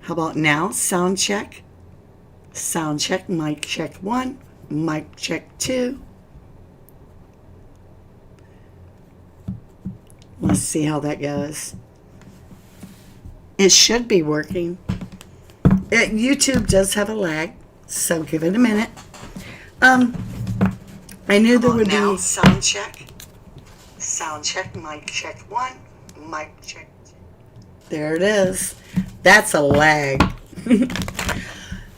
How about now? Sound check. Sound check. Mic check 1. Mic check 2. Let's see how that goes. It should be working. YouTube does have a lag, so give it a minute. I knew there would be sound check. Sound check. Mic check 1. Mic check 2. There it is. That's a lag.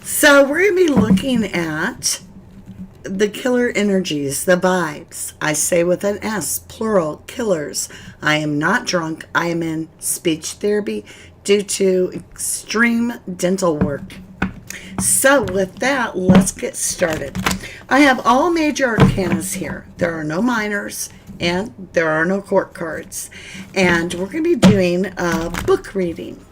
So we're going to be looking at the killer energies, the vibes. I say with an S, plural, killers. I am not drunk. I am in speech therapy due to extreme dental work. So with that, let's get started. I have all major arcanas here. There are no minors and there are no court cards. And we're going to be doing a book reading.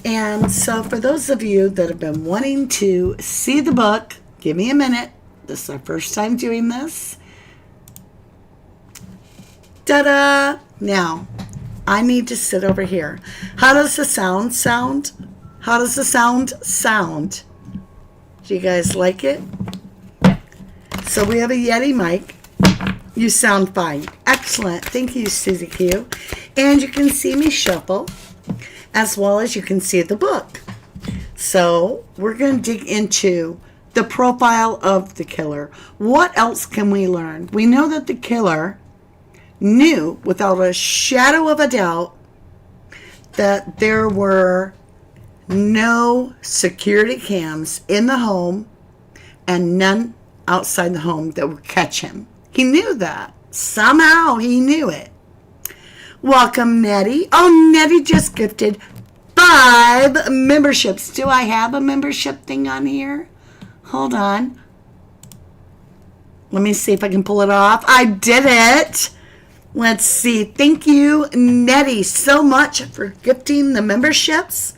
And so for those of you that have been wanting to see the book, give me a minute. This is our first time doing this. Ta-da! Now, I need to sit over here. How does the sound sound? How does the sound sound? Do you guys like it? So we have a Yeti mic. You sound fine. Excellent. Thank you, Susie Q. And you can see me shuffle, as well as you can see the book. So we're going to dig into the profile of the killer. What else can we learn? We know that the killer knew without a shadow of a doubt that there were no security cams in the home and none outside the home that would catch him. He knew that. Somehow he knew it. Welcome, Nettie. Oh, Nettie just gifted 5 memberships. Do I have a membership thing on here? Hold on. Let me see if I can pull it off. I did it. Let's see. Thank you, Nettie, so much for gifting the memberships.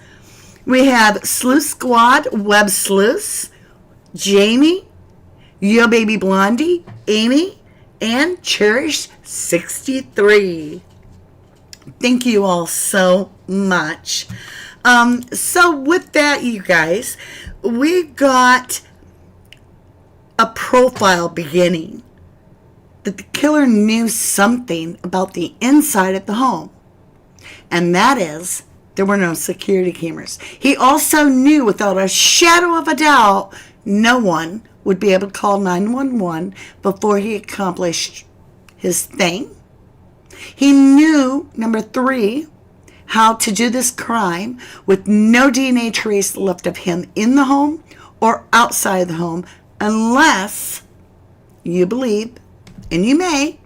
We have Sleuth Squad, Web Sleuths, Jamie, Yo Baby Blondie, Amy, and Cherish 63. Thank you all so much. So with that, you guys, we got a profile beginning that the killer knew something about the inside of the home, and that is there were no security cameras. He also knew without a shadow of a doubt no one would be able to call 911 before he accomplished his thing. He knew, number 3, how to do this crime with no DNA trace left of him in the home or outside the home, unless you believe, and you may,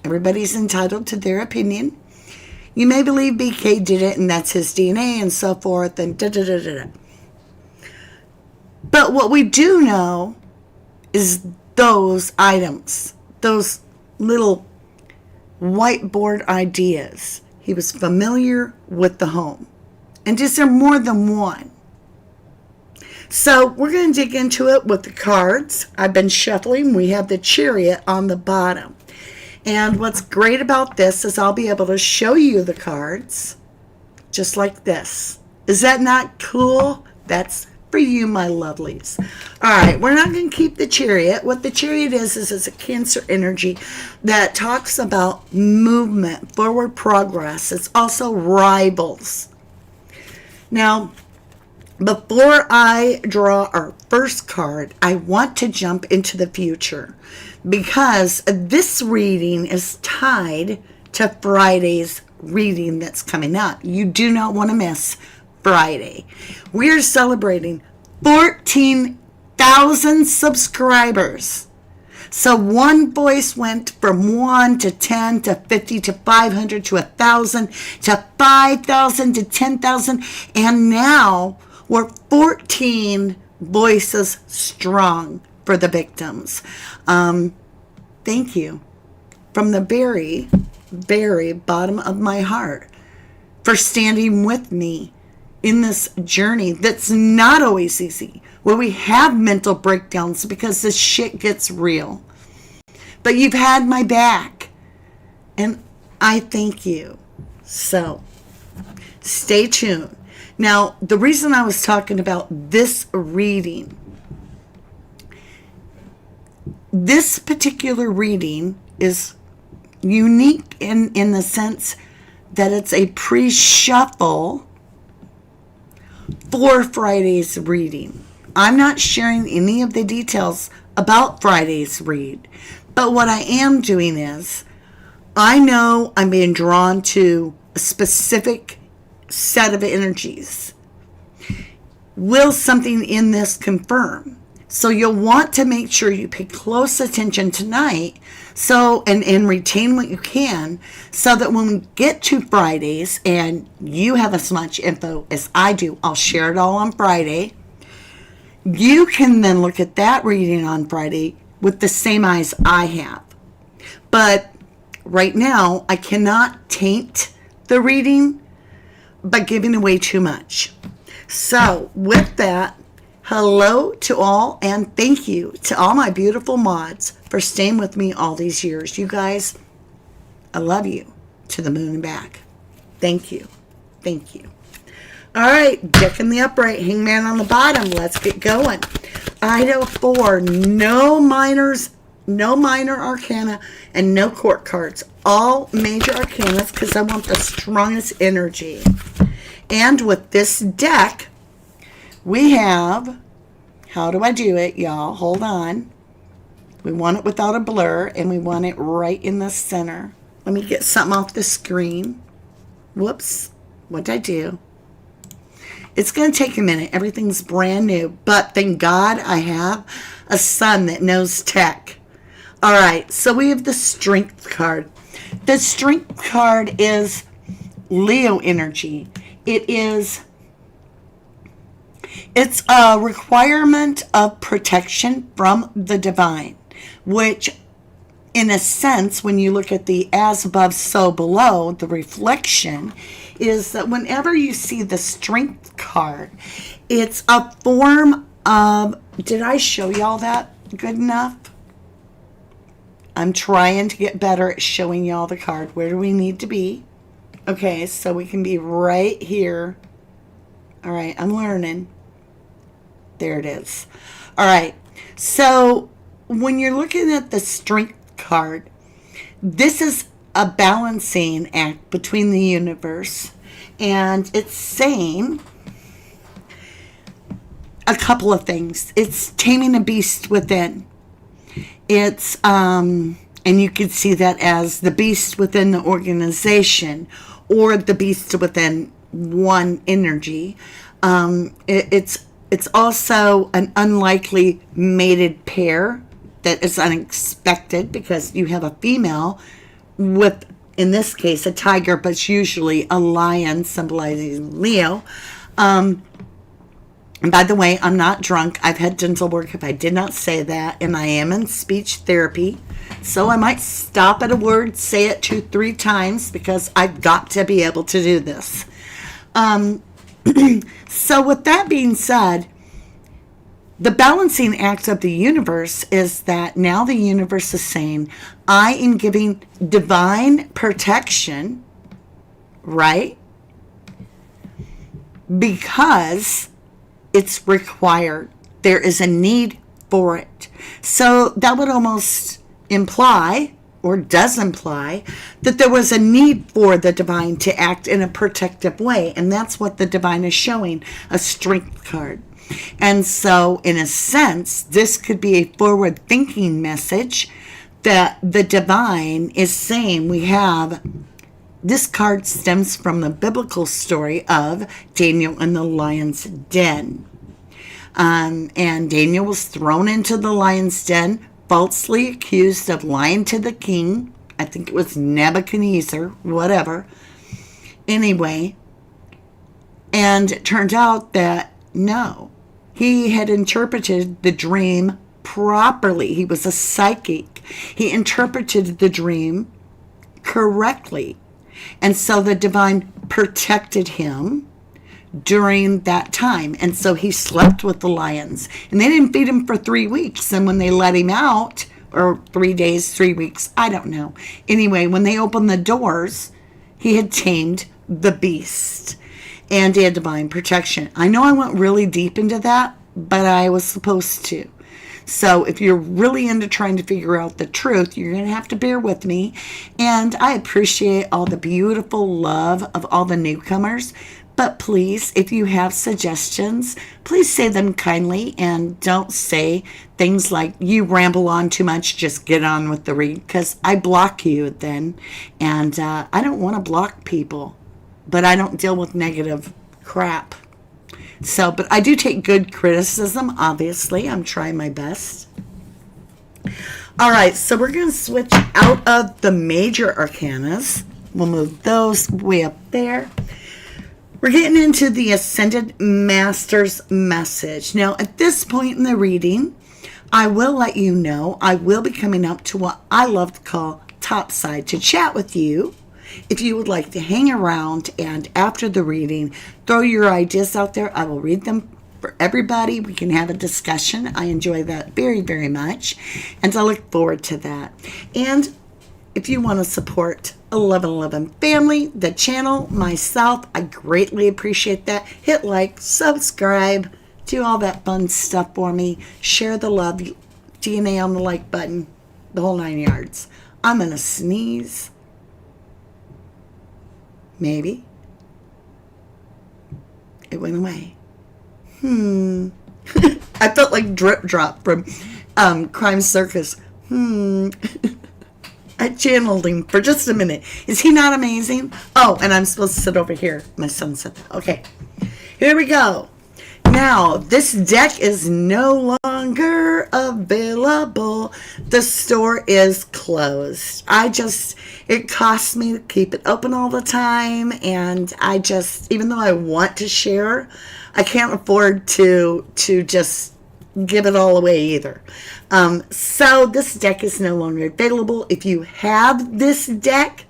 everybody's entitled to their opinion, you may believe BK did it and that's his DNA and so forth and da-da-da-da-da. But what we do know is those items, those little whiteboard ideas. He was familiar with the home. And is there more than one? So we're going to dig into it with the cards. I've been shuffling. We have the Chariot on the bottom. And what's great about this is I'll be able to show you the cards just like this. Is that not cool? That's for you, my lovelies. All right, we're not going to keep the Chariot. What the Chariot is it's a Cancer energy that talks about movement, forward progress. It's also rivals. Now, before I draw our first card, I want to jump into the future because this reading is tied to Friday's reading that's coming up. You do not want to miss Friday. We're celebrating 14,000 subscribers. So one voice went from 1 to 10 to 50 to 500 to 1,000 to 5,000 to 10,000. And now we're 14 voices strong for the victims. Thank you from the very, very bottom of my heart for standing with me in this journey that's not always easy, where we have mental breakdowns because this shit gets real. But you've had my back, and I thank you. So, stay tuned. Now, the reason I was talking about this reading, this particular reading is unique in the sense that it's a pre-shuffle for Friday's reading. I'm not sharing any of the details about Friday's read, but what I am doing is, I know I'm being drawn to a specific set of energies. Will something in this confirm? So you'll want to make sure you pay close attention tonight, so and retain what you can, so that when we get to Fridays and you have as much info as I do, I'll share it all on Friday. You can then look at that reading on Friday with the same eyes I have. But right now, I cannot taint the reading by giving away too much. So with that, hello to all, and thank you to all my beautiful mods for staying with me all these years. You guys, I love you to the moon and back. Thank you. Thank you. All right, Dick in the upright, Hangman on the bottom. Let's get going. Idaho 4, no minor arcana, and no court cards. All major arcanas because I want the strongest energy. And with this deck, we have, how do I do it, y'all? Hold on. We want it without a blur, and we want it right in the center. Let me get something off the screen. Whoops. What did I do? It's going to take a minute. Everything's brand new. But thank God I have a son that knows tech. All right. So we have the Strength card. The Strength card is Leo energy. It's a requirement of protection from the divine, which in a sense, when you look at the as above, so below, the reflection is that whenever you see the Strength card, it's a form of, did I show y'all that good enough? I'm trying to get better at showing y'all the card. Where do we need to be? Okay, so we can be right here. All right, I'm learning. There it is. All right, so when you're looking at the Strength card, this is a balancing act between the universe, and it's saying a couple of things. It's taming a beast within. It's and you could see that as the beast within the organization, or the beast within one energy. It's also an unlikely mated pair that is unexpected, because you have a female with, in this case, a tiger, but it's usually a lion symbolizing Leo. And by the way, I'm not drunk. I've had dental work if I did not say that, and I am in speech therapy. So I might stop at a word, say it 2-3 times, because I've got to be able to do this. So with that being said, the balancing act of the universe is that now the universe is saying, I am giving divine protection, right? Because it's required. There is a need for it. So that would almost imply, or does imply, that there was a need for the divine to act in a protective way. And that's what the divine is showing, a Strength card. And so, in a sense, this could be a forward-thinking message that the divine is saying. We have, this card stems from the biblical story of Daniel in the lion's den. And Daniel was thrown into the lion's den, falsely accused of lying to the king. I think it was Nebuchadnezzar, whatever. Anyway, and it turned out that no, he had interpreted the dream properly. He was a psychic. He interpreted the dream correctly. And so the divine protected him during that time. And so he slept with the lions. And they didn't feed him for 3 weeks. And when they let him out, or 3 days, 3 weeks, I don't know. Anyway, when they opened the doors, he had tamed the beast. and a divine protection. I know I went really deep into that, but I was supposed to. So if you're really into trying to figure out the truth, you're going to have to bear with me. And I appreciate all the beautiful love of all the newcomers. But please, if you have suggestions, please say them kindly and don't say things like, you ramble on too much, just get on with the read, because I block you then. And I don't want to block people, but I don't deal with negative crap. So, but I do take good criticism, obviously. I'm trying my best. All right, so we're going to switch out of the major arcanas. We'll move those way up there. We're getting into the Ascended Master's message. Now, at this point in the reading, I will let you know I will be coming up to what I love to call topside to chat with you. If you would like to hang around and after the reading, throw your ideas out there, I will read them for everybody. We can have a discussion. I enjoy that very, very much, and I look forward to that. And if you want to support 1111 family, the channel, myself, I greatly appreciate that. Hit like, subscribe, do all that fun stuff for me. Share the love, DNA on the like button, the whole 9 yards. I'm going to sneeze. Maybe. It went away. I felt like Drip Drop from Crime Circus. I channeled him for just a minute. Is he not amazing? Oh, and I'm supposed to sit over here. My son said that. Okay. Here we go. Now, this deck is no longer available. The store is closed. It costs me to keep it open all the time. And even though I want to share, I can't afford to just give it all away either. So this deck is no longer available. If you have this deck,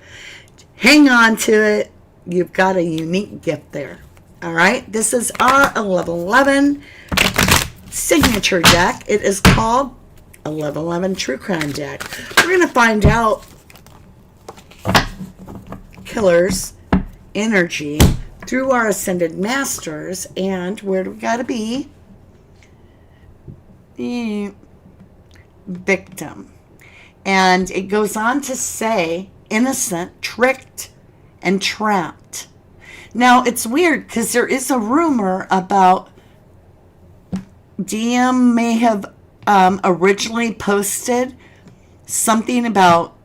hang on to it. You've got a unique gift there. All right, this is our 1111 signature deck. It is called 1111 True Crime deck. We're going to find out killer's energy through our Ascended Masters. And where do we got to be? The victim. And it goes on to say innocent, tricked, and trapped. Now, it's weird because there is a rumor about DM may have originally posted something about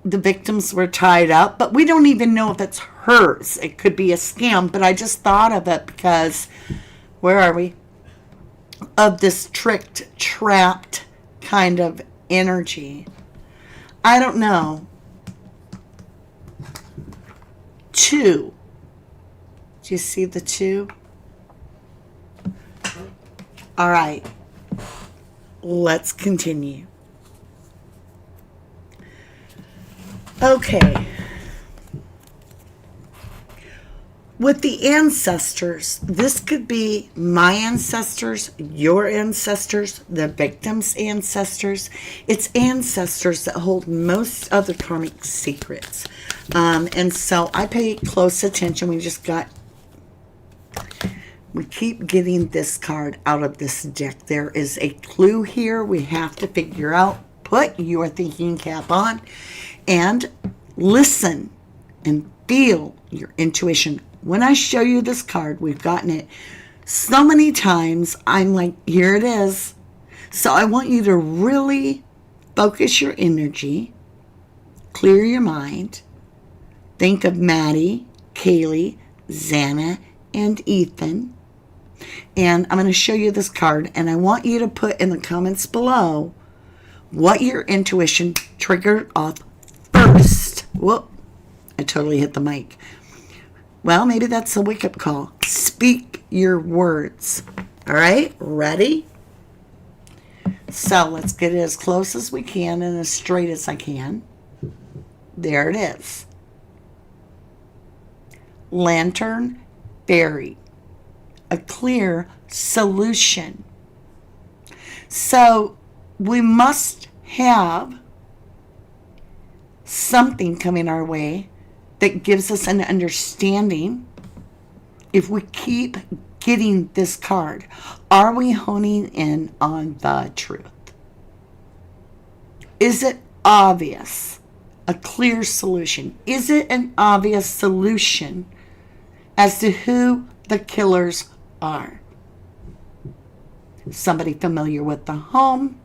the victims were tied up, but we don't even know if it's hers. It could be a scam, but I just thought of it because, where are we? Of this tricked, trapped kind of energy. I don't know. 2. Do you see the 2? All right. Let's continue. Okay. With the ancestors, this could be my ancestors, your ancestors, the victim's ancestors. It's ancestors that hold most of the karmic secrets. And so I pay close attention. We keep getting this card out of this deck. There is a clue here we have to figure out. Put your thinking cap on and listen and feel your intuition. When I show you this card, we've gotten it so many times, I'm like, here it is. So I want you to really focus your energy, clear your mind, think of Maddie, Kaylee, Xana, and Ethan. And I'm going to show you this card, and I want you to put in the comments below what your intuition triggered off first. Whoop, I totally hit the mic. Well, maybe that's a wake-up call. Speak your words. All right, ready? So let's get it as close as we can and as straight as I can. There it is. Lantern buried. A clear solution. So we must have something coming our way that gives us an understanding if we keep getting this card, are we honing in on the truth? Is it obvious? A clear solution? Is it an obvious solution as to who the killers are? Somebody familiar with the home,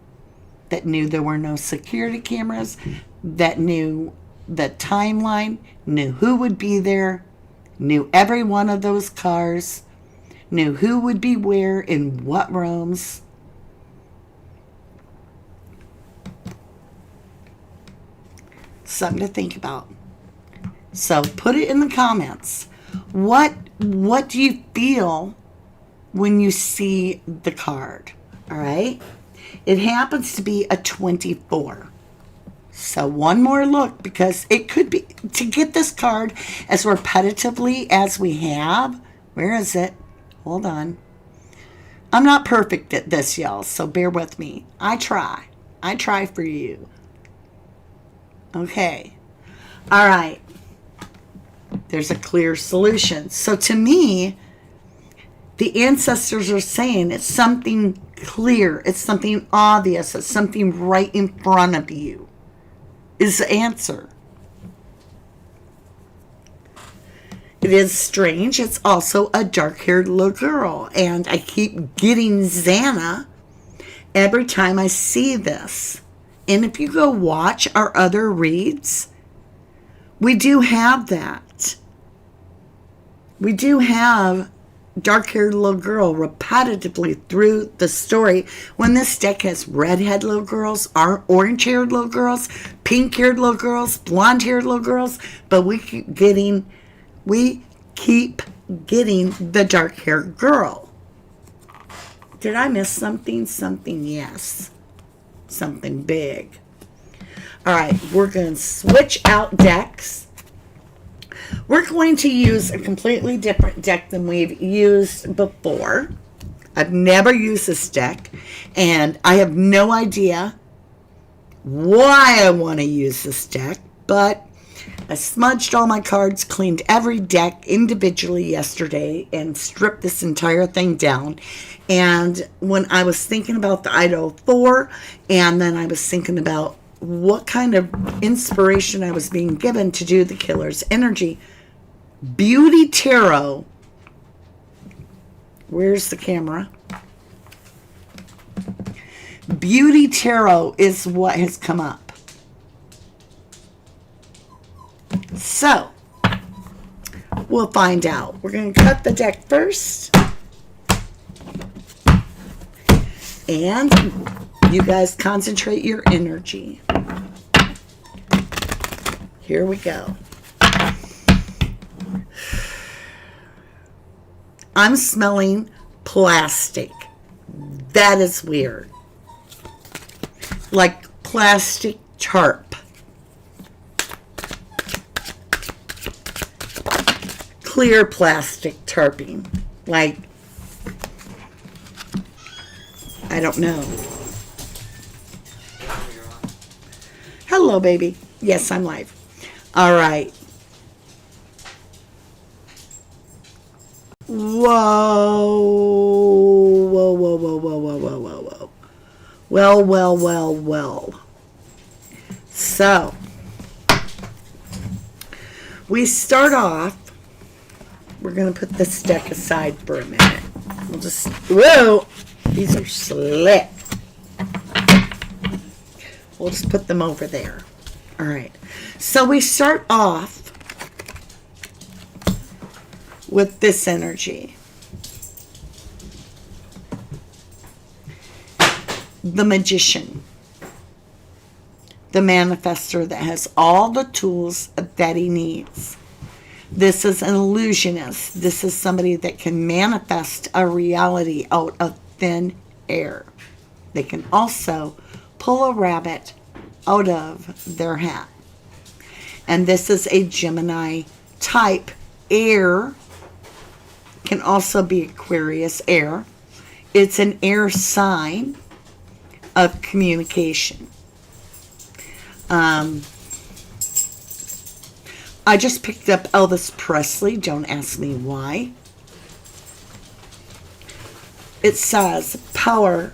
that knew there were no security cameras, that knew the timeline, knew who would be there, knew every one of those cars, knew who would be where in what rooms. Something to think about. So put it in the comments. What do you feel when you see the card? All right. It happens to be a 24. So one more look, because it could be, to get this card as repetitively as we have. Where is it? Hold on. I'm not perfect at this, y'all, so bear with me. I try for you. Okay. All right. There's a clear solution. So to me, the ancestors are saying it's something clear. It's something obvious. It's something right in front of you is the answer. It is strange. It's also a dark-haired little girl. And I keep getting Xana every time I see this. And if you go watch our other reads, we do have that. We do have dark-haired little girl repetitively through the story. When this deck has red-haired little girls, orange-haired little girls, pink-haired little girls, blonde-haired little girls, but we keep getting the dark-haired girl. Did I miss something? Something, yes. Something big. All right, we're going to switch out decks. We're going to use a completely different deck than we've used before. I've never used this deck, and I have no idea why I want to use this deck, but I smudged all my cards, cleaned every deck individually yesterday, and stripped this entire thing down. And when I was thinking about the Idaho 4, and then I was thinking about what kind of inspiration I was being given to do the killer's energy, Beauty Tarot, where's the camera? Beauty Tarot is what has come up. So, we'll find out. We're going to cut the deck first. And you guys concentrate your energy. Here we go. I'm smelling plastic. That is weird. Like plastic tarp. Clear plastic tarping. Like, I don't know. Hello, baby. Yes, I'm live. All right. Whoa. Whoa, whoa, whoa, whoa, whoa, whoa, whoa, whoa. Well, well, well, well. So, we start off. We're going to put this deck aside for a minute. We'll just, whoa, these are slick. We'll just put them over there. All right. So we start off with this energy. The Magician. The manifester that has all the tools that he needs. This is an illusionist. This is somebody that can manifest a reality out of thin air. They can also pull a rabbit out of their hat. And this is a Gemini type air. Can also be Aquarius air. It's an air sign of communication. I just picked up Elvis Presley. Don't ask me why. it says power,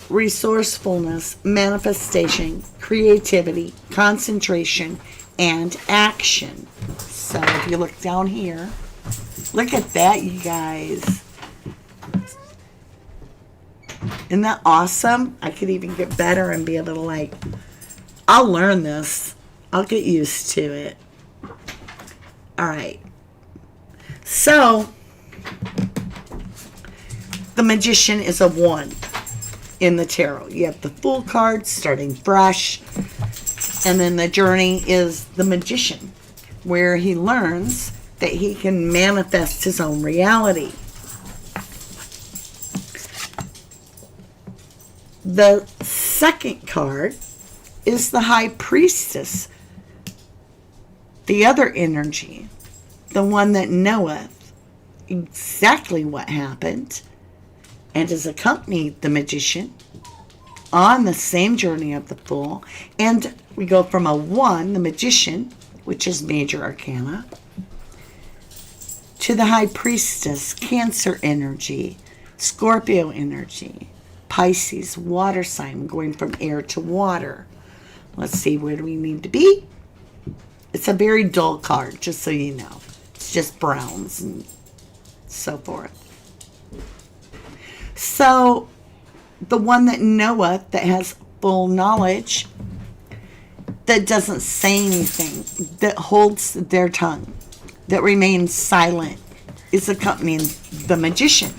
resourcefulness, manifestation, creativity, concentration, and action. So if you look down here, look at that, you guys. Isn't that awesome? I could even get better and be able to, like, I'll learn this. I'll get used to it. All right. So, the Magician is a 1 in the tarot. You have the Fool card, starting fresh. And then the journey is the Magician, where he learns that he can manifest his own reality. The second card is the High Priestess, the other energy, the one that knoweth exactly what happened and has accompanied the Magician on the same journey of the Fool. And we go from a 1, the Magician, which is major arcana, to the High Priestess, Cancer energy, Scorpio energy, Pisces, water sign, going from air to water. Let's see, where do we need to be? It's a very dull card, just so you know. It's just browns and so forth. So, the one that knoweth, that has full knowledge, that doesn't say anything, that holds their tongue, that remains silent, is accompanying the Magician.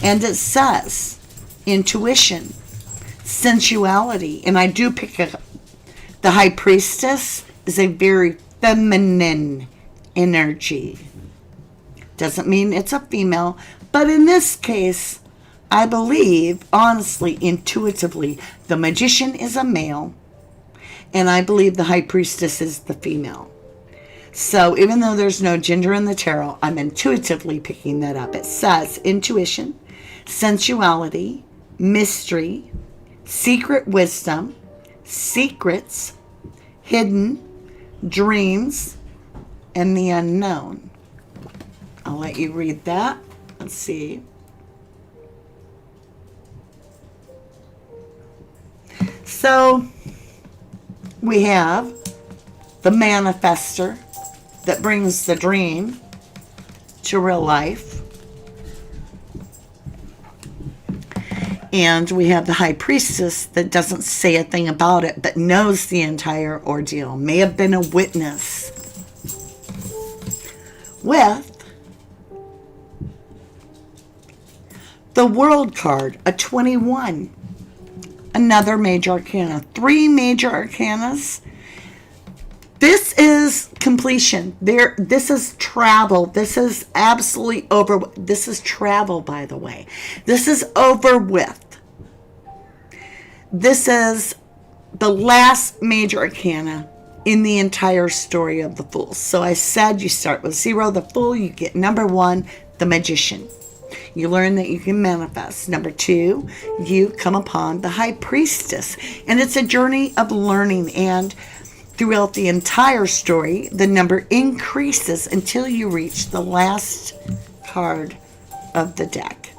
And it says intuition, sensuality, and I do pick up the High Priestess is a very feminine energy. Doesn't mean it's a female, but in this case, I believe, honestly, intuitively, the Magician is a male, and I believe the High Priestess is the female. So even though there's no gender in the tarot, I'm intuitively picking that up. It says intuition, sensuality, mystery, secret wisdom, secrets, hidden, dreams, and the unknown. I'll let you read that. Let's see. So we have the manifester that brings the dream to real life. And we have the High Priestess that doesn't say a thing about it, but knows the entire ordeal, may have been a witness. With the World card, a 21, another major arcana, 3 major arcanas. This is completion. This is travel. This is absolutely over. This is travel, by the way. This is over with. This is the last major arcana in the entire story of the Fool. So I said you start with 0, the Fool. You get number 1, the Magician. You learn that you can manifest. Number 2, you come upon the High Priestess. And it's a journey of learning, and throughout the entire story, the number increases until you reach the last card of the deck,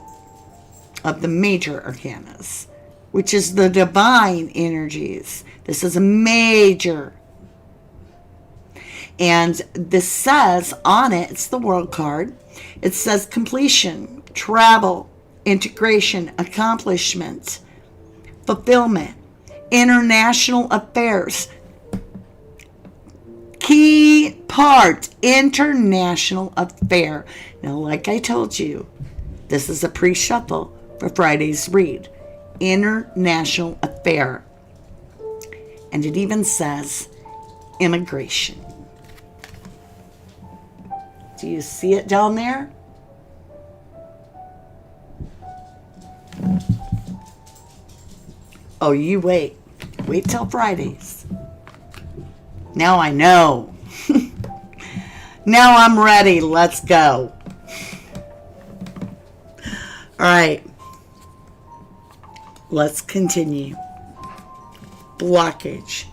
of the major arcanas, which is the divine energies. This is a major. And this says on it, it's the World card, it says completion, travel, integration, accomplishment, fulfillment, international affairs. Key part, international affair. Now, like I told you, this is a pre-shuffle for Friday's read. International affair. And it even says immigration. Do you see it down there? Oh, you wait. Wait till Fridays. Now I know. Now I'm ready. Let's go. All right. Let's continue. Blockage.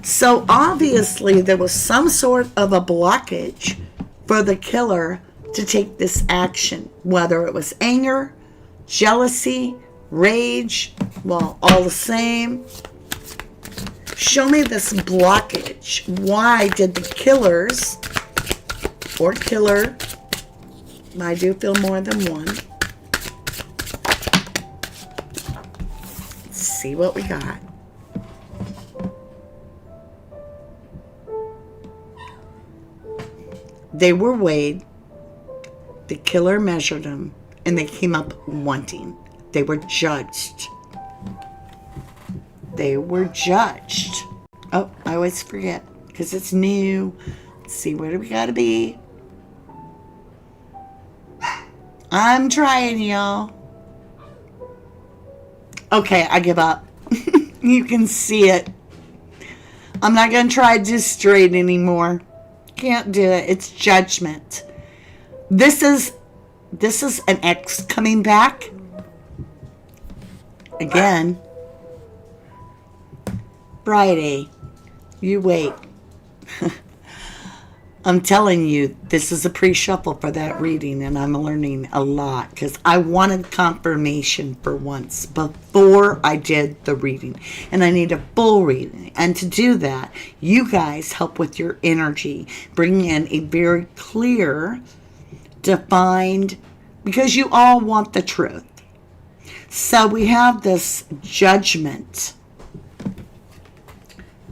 So obviously there was some sort of a blockage for the killer to take this action, whether it was anger, jealousy, rage, well, all the same. Show me this blockage. Why did the killers or killer, I do feel more than one. Let's see what we got. They were weighed. The killer measured them, and they came up wanting. They were judged. They were judged. Oh, I always forget because it's new. Let's see, where do we gotta be? I'm trying, y'all. Okay, I give up. You can see it. I'm not gonna try to do straight anymore. Can't do it. It's judgment. This is an ex coming back. Again. Friday. You wait. I'm telling you, this is a pre-shuffle for that reading, and I'm learning a lot because I wanted confirmation for once before I did the reading, and I need a full reading. And to do that, you guys help with your energy, bring in a very clear, defined, because you all want the truth. So we have this judgment,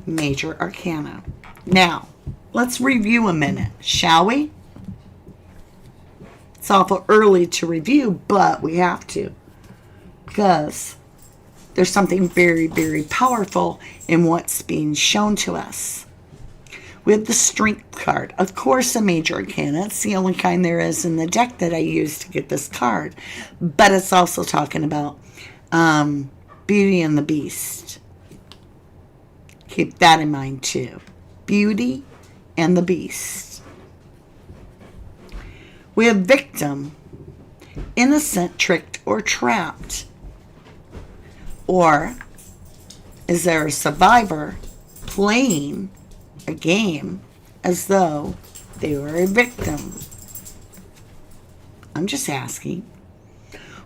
major arcana. Now, let's review a minute, shall we? It's awful early to review, but we have to. Because there's something very, very powerful in what's being shown to us. We have the Strength card. Of course, a major arcana. It's the only kind there is in the deck that I use to get this card. But it's also talking about Beauty and the Beast. Keep that in mind too. Beauty and the Beast. We have victim, innocent, tricked, or trapped. Or is there a survivor playing a game as though they were a victim? I'm just asking.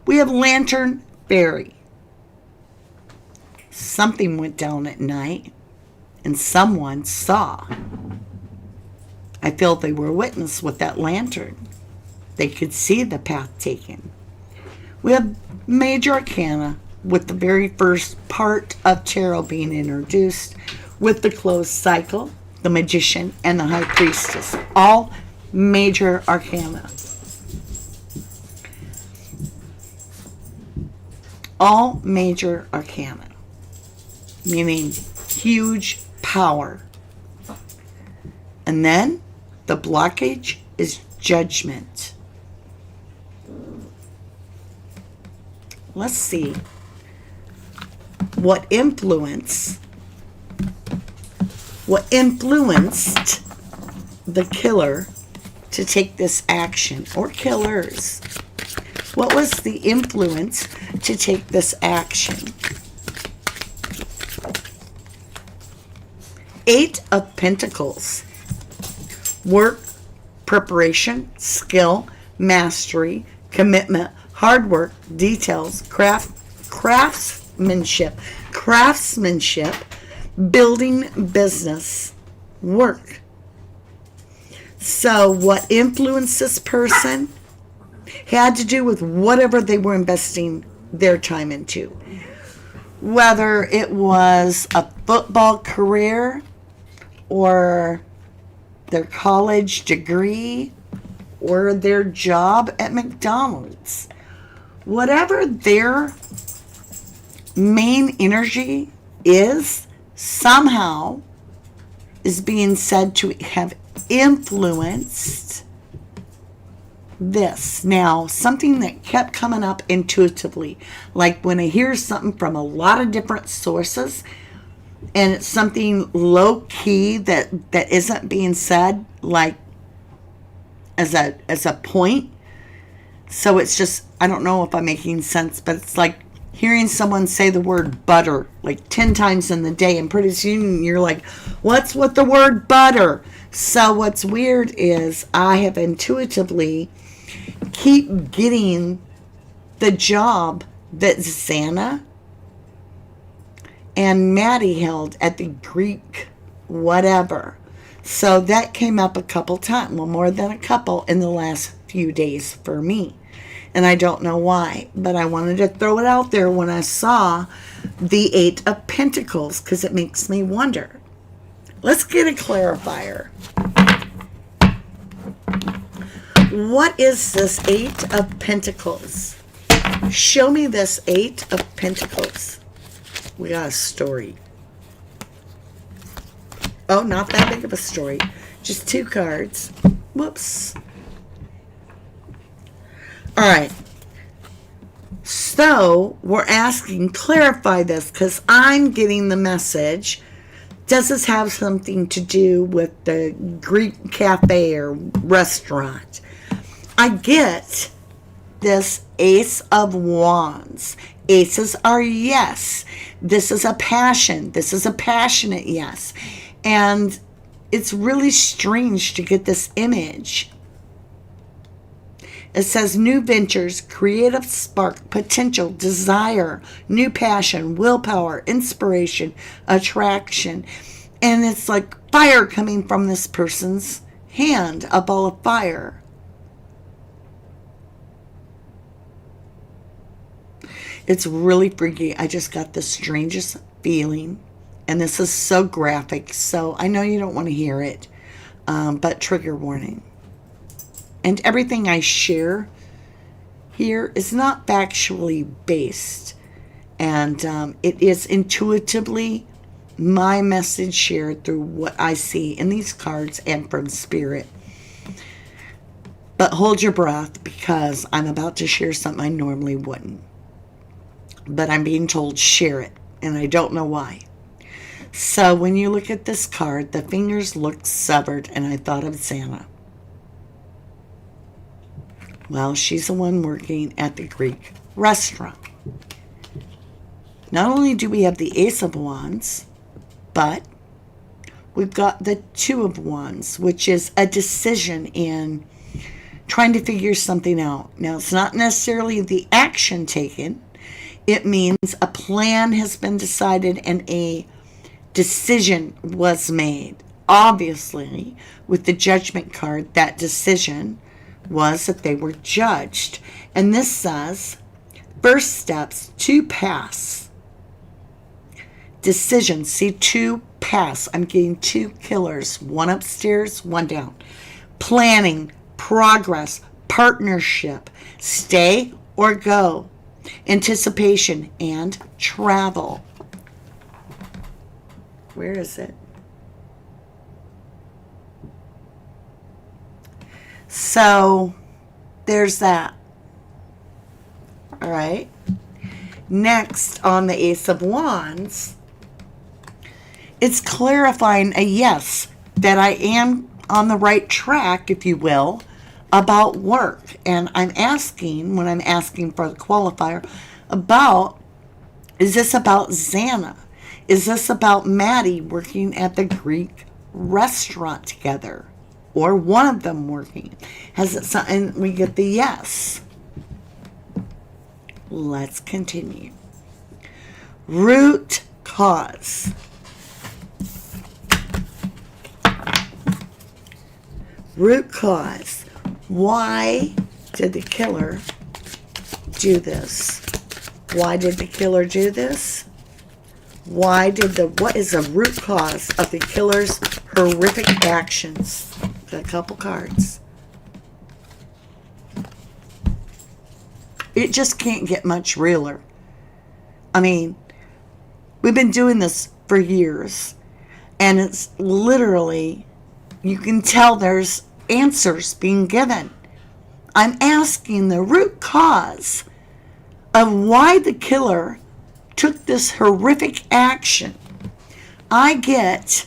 We have lantern fairy. Something went down at night and someone saw. I feel they were a witness with that lantern. They could see the path taken. We have major arcana with the very first part of tarot being introduced with the closed cycle, the magician, and the high priestess. All major arcana. All major arcana. Meaning huge power. And then the blockage is judgment. Let's see what influenced the killer to take this action, or killers. What was the influence to take this action? Eight of Pentacles. Work, preparation, skill, mastery, commitment, hard work, details, craftsmanship, building business, work. So what influenced this person had to do with whatever they were investing their time into. Whether it was a football career or their college degree or their job at McDonald's. Whatever their main energy is, somehow is being said to have influenced this. Now, something that kept coming up intuitively, like when I hear something from a lot of different sources, and it's something low key that isn't being said, like as a point. So it's just, I don't know if I'm making sense, but it's like hearing someone say the word butter like 10 times in the day, and pretty soon you're like, what's with the word butter? So what's weird is I have intuitively keep getting the job that Xana and Maddie held at the Greek whatever. So that came up a couple times, well, more than a couple in the last few days for me. And I don't know why, but I wanted to throw it out there when I saw the Eight of Pentacles, because it makes me wonder. Let's get a clarifier. What is this Eight of Pentacles? Show me this Eight of Pentacles. We got a story. Oh, not that big of a story. Just 2 cards. Whoops. All right. So, we're asking, clarify this, because I'm getting the message. Does this have something to do with the Greek cafe or restaurant? I get this Ace of Wands. Aces are yes. This is a passion. This is a passionate yes. And it's really strange to get this image. It says new ventures, creative spark, potential, desire, new passion, willpower, inspiration, attraction. And it's like fire coming from this person's hand, a ball of fire. It's really freaky. I just got the strangest feeling. And this is so graphic, so I know you don't want to hear it, but trigger warning. And everything I share here is not factually based. And it is intuitively my message shared through what I see in these cards and from Spirit. But hold your breath, because I'm about to share something I normally wouldn't. But I'm being told share it, and I don't know why. So when you look at this card, the fingers look severed, and I thought of Xana. Well, she's the one working at the Greek restaurant. Not only do we have the Ace of Wands, but we've got the Two of Wands, which is a decision in trying to figure something out. Now, it's not necessarily the action taken. It means a plan has been decided and a decision was made. Obviously, with the Judgment card, that decision was that they were judged. And this says, first steps to pass. Decision. See, to pass. I'm getting 2 killers. One upstairs, one down. Planning, progress, partnership, stay or go, anticipation, and travel. Where is it? So, there's that. All right. Next, on the Ace of Wands, it's clarifying a yes, that I am on the right track, if you will, about work. And I'm asking, when I'm asking for the qualifier, about, is this about Xana? Is this about Maddie working at the Greek restaurant together? Or one of them working? Has it something? We get the yes. Let's continue. Root cause. Root cause. Why did the killer do this? Why did the killer do this? What is the root cause of the killer's horrific actions? Got a couple cards. It just can't get much realer. I mean, we've been doing this for years, and it's literally, you can tell there's answers being given. I'm asking the root cause of why the killer took this horrific action. I get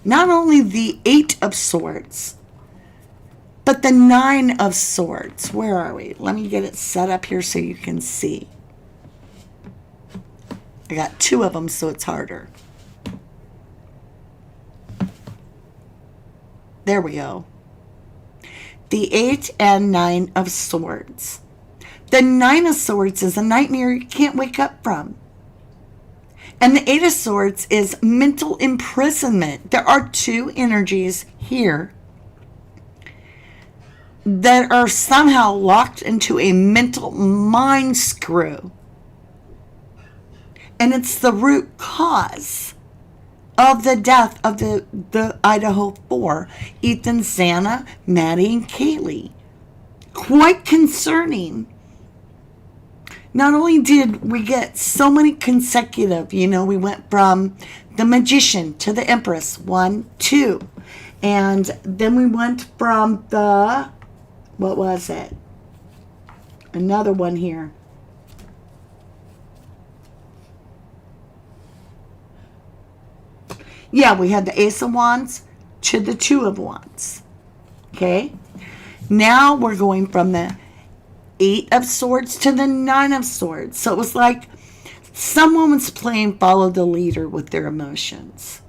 not only the 8 of Swords, but the 9 of Swords. Where are we? Let me get it set up here so you can see. I got 2 of them, so it's harder. There we go. the 8 and 9 of Swords. The 9 of Swords is a nightmare you can't wake up from. And the 8 of Swords is mental imprisonment. There are two energies here that are somehow locked into a mental mind screw. And it's the root cause of the death of the Idaho 4, Ethan, Xana, Maddie, and Kaylee. Quite concerning. Not only did we get so many consecutive, we went from the Magician to the Empress, 1, 2. And then we went from the, what was it? Another one here. Yeah, we had the Ace of Wands to the Two of Wands. Okay? Now we're going from the 8 of Swords to the 9 of Swords. So it was like someone was playing follow the leader with their emotions.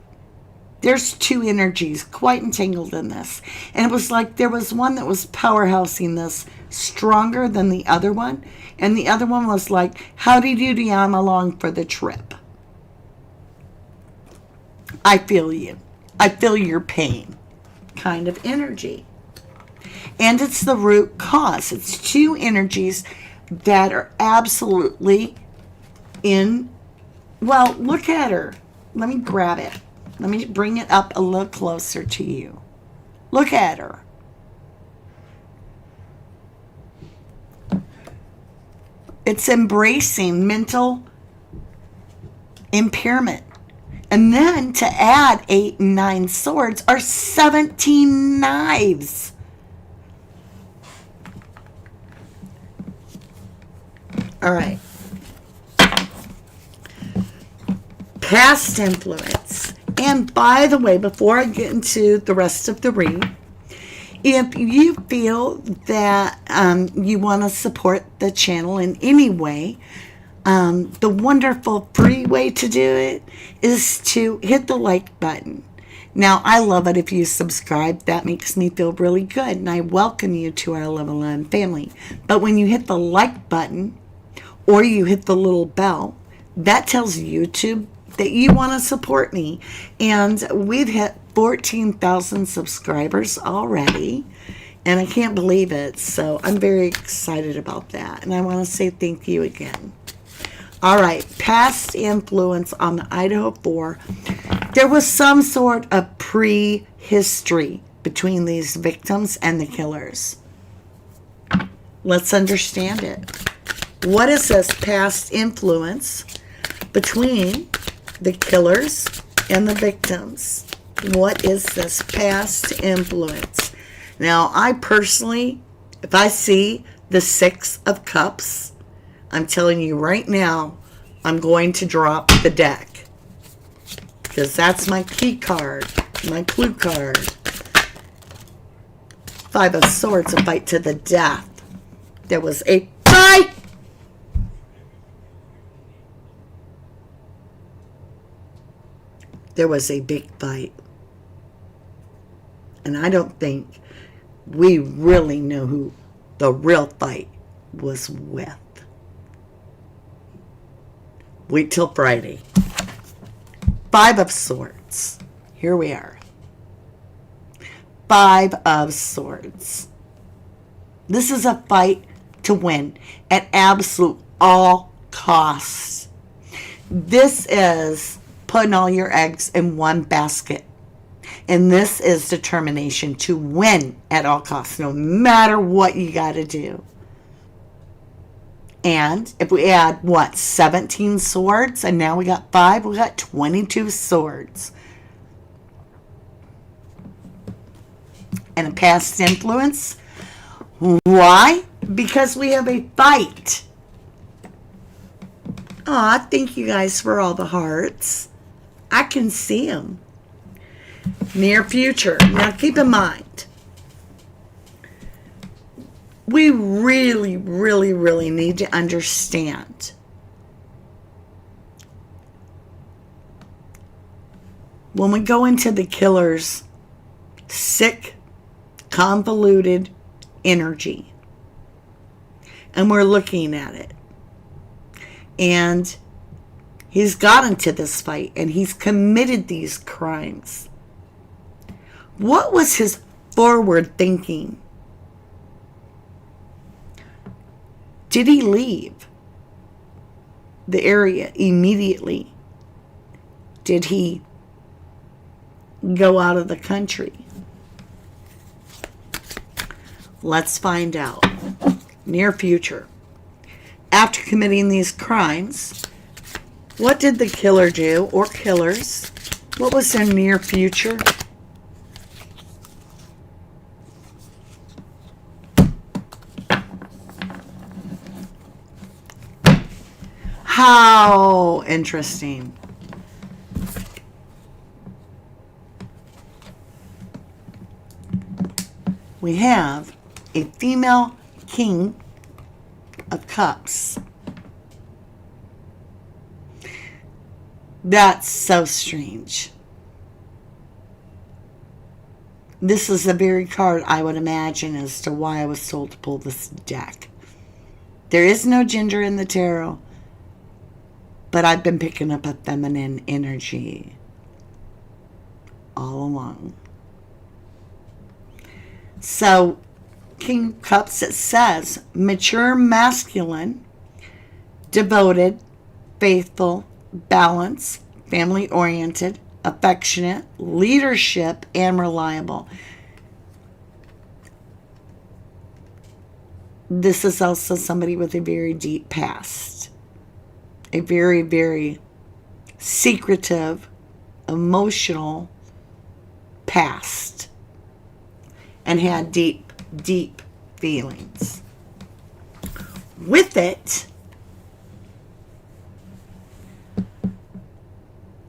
There's two energies quite entangled in this. And it was like there was one that was powerhousing this stronger than the other one. And the other one was like, howdy doody, I'm along for the trip. I feel you. I feel your pain kind of energy. And it's the root cause. It's two energies that are absolutely in, well, look at her. Let me grab it. Let me bring it up a little closer to you. Look at her. It's embracing mental impairment. And then to add 8 and 9 swords are 17 knives. All right. Past influence. And by the way, before I get into the rest of the read, if you feel that you want to support the channel in any way, the wonderful free way to do it is to hit the like button. Now, I love it if you subscribe. That makes me feel really good, and I welcome you to our Level 11 family. But when you hit the like button or you hit the little bell, that tells YouTube that you want to support me. And we've hit 14,000 subscribers already, and I can't believe it. So I'm very excited about that, and I want to say thank you again. All right, past influence on the Idaho 4. There was some sort of prehistory between these victims and the killers. Let's understand it. What is this past influence between the killers and the victims? What is this past influence? Now, I personally, if I see the 6 of Cups, I'm telling you right now, I'm going to drop the deck. Because that's my key card, my clue card. 5 of Swords, a fight to the death. There was a fight! There was a big fight. And I don't think we really know who the real fight was with. Wait till Friday. 5 of Swords. Here we are. 5 of Swords. This is a fight to win at absolute all costs. This is putting all your eggs in one basket. And this is determination to win at all costs, no matter what you got to do. And if we add, 17 swords, and now we got 5, we got 22 swords. And a past influence. Why? Because we have a fight. Aw, thank you guys for all the hearts. I can see them. Near future. Now keep in mind, we really, really, really need to understand when we go into the killer's sick, convoluted energy. And we're looking at it. And he's got into this fight and he's committed these crimes. What was his forward thinking? Did he leave the area immediately? Did he go out of the country? Let's find out. Near future. After committing these crimes, what did the killer do, or killers? What was their near future? How interesting. We have a female king of cups. That's so strange. This is the very card I would imagine as to why I was told to pull this deck. There is no gender in the tarot, but I've been picking up a feminine energy all along. So, King of Cups, it says, mature masculine, devoted, faithful, balanced, family-oriented, affectionate, leadership, and reliable. This is also somebody with a very deep past. A very, very secretive, emotional past. And had deep, deep feelings. With it,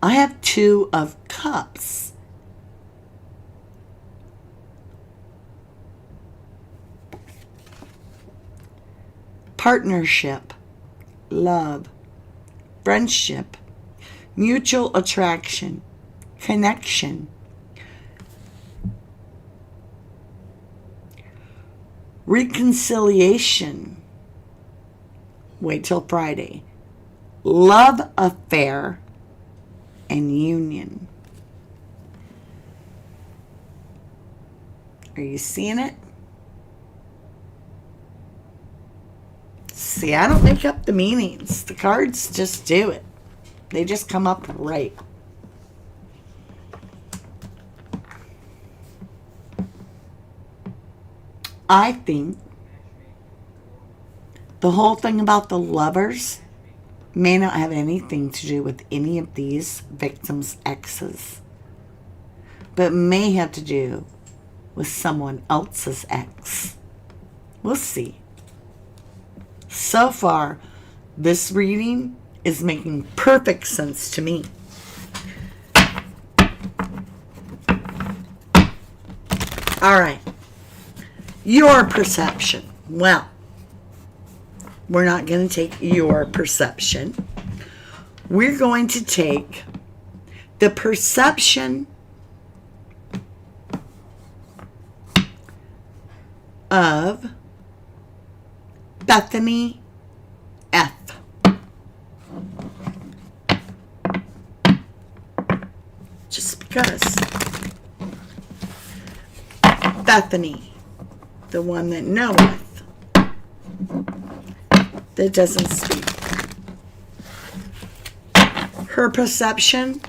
I have 2 of Cups. Partnership, love, friendship, mutual attraction, connection, reconciliation. Wait till Friday. Love affair and union. Are you seeing it? See, I don't make up the meanings. The cards just do it. They just come up right. I think the whole thing about the lovers may not have anything to do with any of these victims' exes, but may have to do with someone else's ex. We'll see. So far, this reading is making perfect sense to me. All right. Your perception. Well, we're not going to take your perception. We're going to take the perception of Bethany F. Just because. Bethany, the one that knoweth, that doesn't speak. Her perception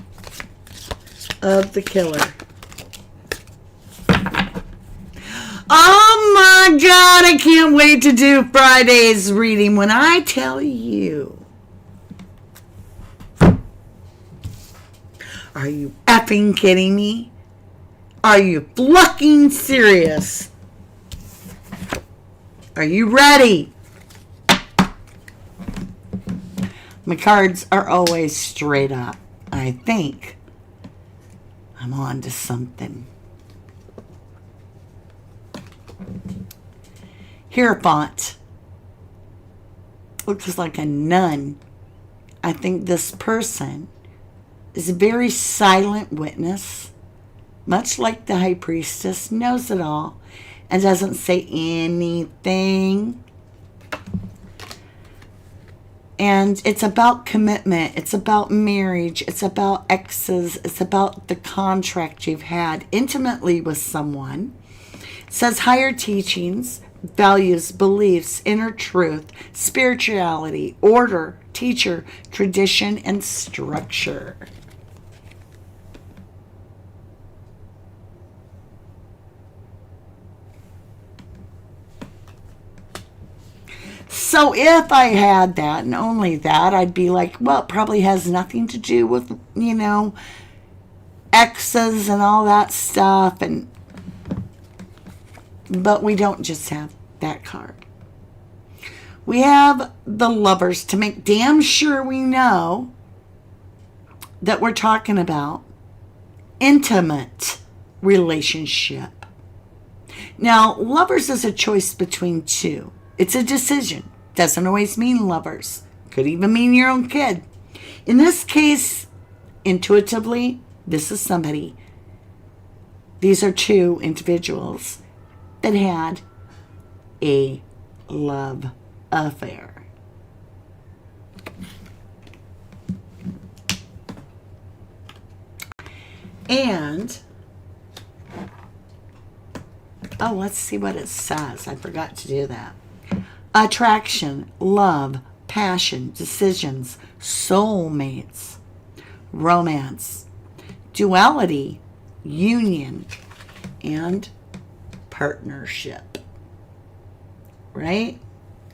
of the killer. Oh my God, I can't wait to do Friday's reading. When I tell you, are you effing kidding me? Are you fucking serious? Are you ready? My cards are always straight up. I think I'm on to something. Hierophant looks like a nun. I think this person is a very silent witness, much like the high priestess, knows it all, and doesn't say anything. And it's about commitment. It's about marriage. It's about exes. It's about the contract you've had intimately with someone. It says higher teachings, values, beliefs, inner truth, spirituality, order, teacher, tradition, and structure. So if I had that and only that, I'd be like, well, it probably has nothing to do with, exes and all that stuff. But we don't just have that card. We have the Lovers to make damn sure we know that we're talking about intimate relationship. Now, Lovers is a choice between two. It's a decision. Doesn't always mean lovers. Could even mean your own kid. In this case, intuitively, this is somebody. These are two individuals that had a love affair. And, let's see what it says. I forgot to do that. Attraction, love, passion, decisions, soulmates, romance, duality, union, and partnership. Right?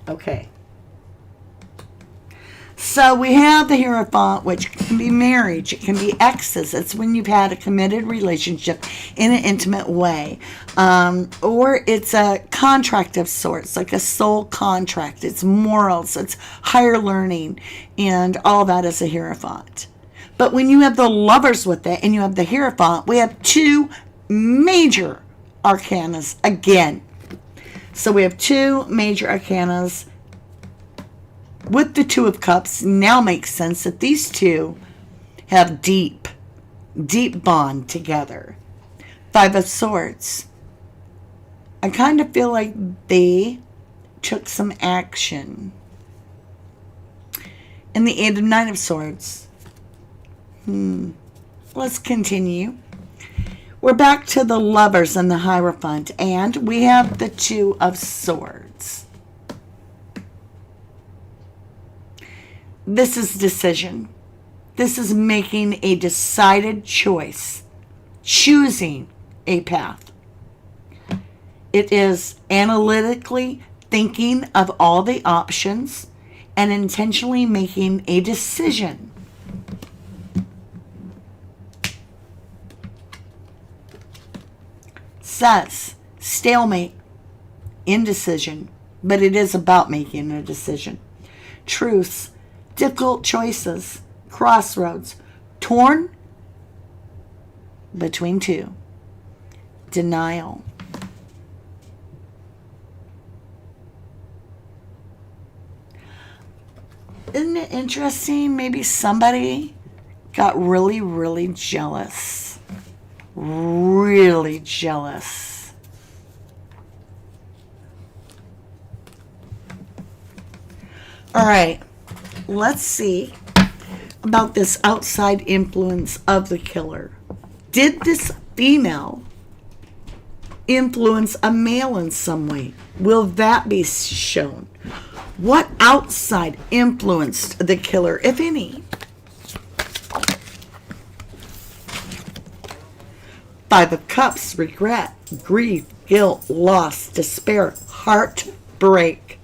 Okay. So we have the Hierophant, which can be marriage. It can be exes. It's when you've had a committed relationship in an intimate way. Or it's a contract of sorts, like a soul contract. It's morals. It's higher learning. And all that is a Hierophant. But when you have the Lovers with it and you have the Hierophant, we have two major arcanas again. So we have two major arcanas with the Two of Cups. Now makes sense that these two have deep bond together. Five of Swords. I kind of feel like they took some action. And the Eight of Nine of Swords. Let's continue. We're back to the Lovers and the Hierophant, and we have the Two of Swords. This is decision. This is making a decided choice, choosing a path. It is analytically thinking of all the options and intentionally making a decision. Says stalemate, indecision, but it is about making a decision. Truths, difficult choices, crossroads, torn between two. Denial. Isn't it interesting? Maybe somebody got really, really jealous. Really jealous. All right. Let's see about this outside influence of the killer. Did this female influence a male in some way? Will that be shown? What outside influenced the killer, if any? Five of Cups, regret, grief, guilt, loss, despair, heartbreak,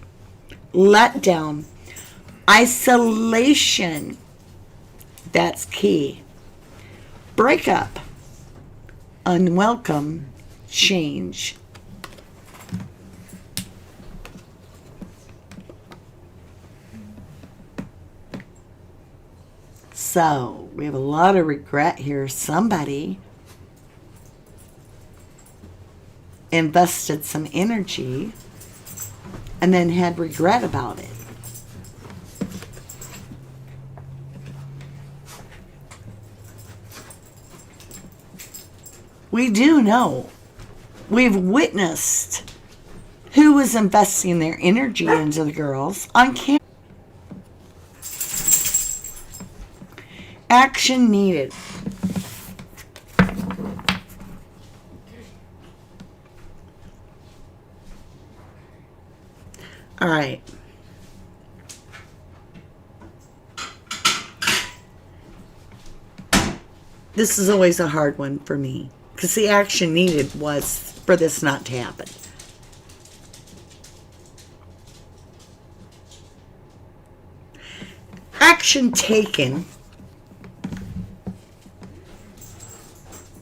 letdown, isolation. That's key. Breakup, unwelcome change. So we have a lot of regret here. Somebody invested some energy and then had regret about it. We do know We've witnessed who was investing their energy into the girls on camera. Action needed. All right. This is always a hard one for me because the action needed was for this not to happen. Action taken.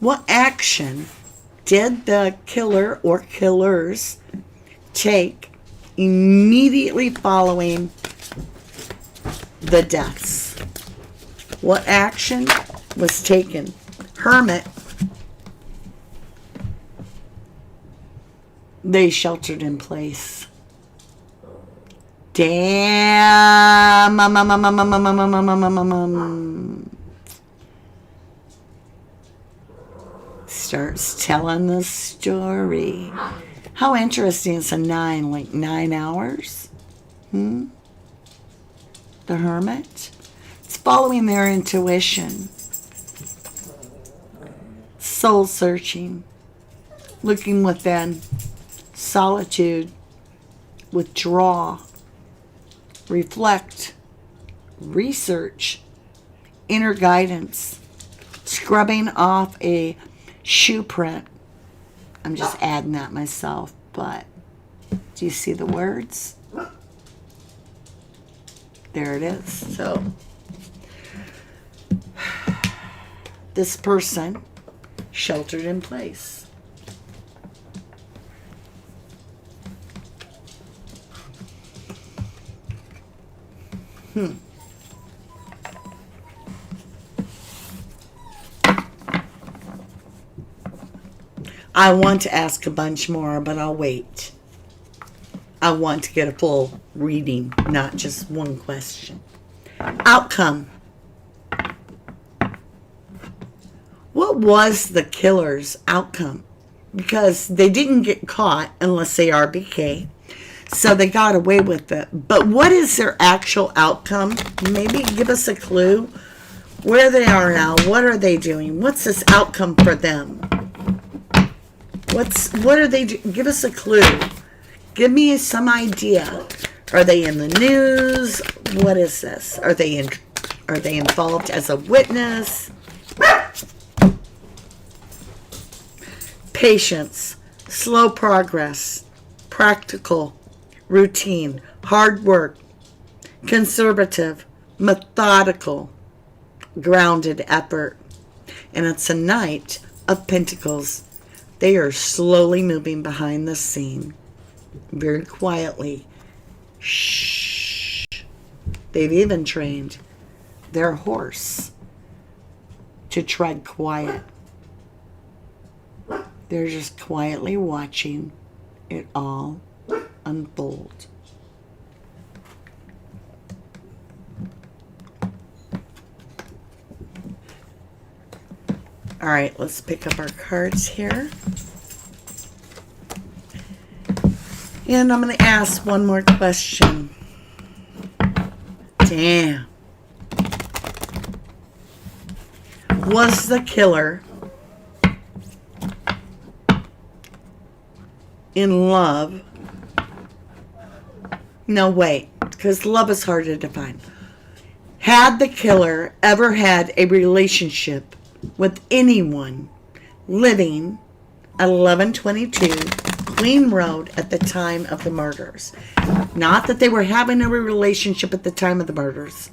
What action did the killer or killers take immediately following the deaths? What action was taken? Hermit. They sheltered in place. Damn. Starts telling the story. How interesting. It's a 9, like 9 hours. The Hermit. It's following their intuition. Soul searching. Looking within. Solitude. Withdraw. Reflect. Research. Inner guidance. Scrubbing off a shoe print. I'm just adding that myself, but do you see the words? There it is. So this person sheltered in place. I want to ask a bunch more, but I'll wait. I want to get a full reading, not just one question. Outcome. What was the killer's outcome? Because they didn't get caught unless they RBK. So they got away with it. But what is their actual outcome? Maybe give us a clue. Where they are now. What are they doing? What's this outcome for them? What are they doing? Give us a clue. Give me some idea. Are they in the news? What is this? Are they involved as a witness? Patience, slow progress, practical, routine, hard work, conservative, methodical, grounded effort. And it's a Knight of Pentacles. They are slowly moving behind the scene, very quietly. Shh. They've even trained their horse to tread quiet. They're just quietly watching it all unfold. All right, let's pick up our cards here. And I'm going to ask one more question. Damn. Was the killer in love? No, wait, because love is hard to define. Had the killer ever had a relationship with anyone living at 1122 Queen Road at the time of the murders? Not that they were having a relationship at the time of the murders,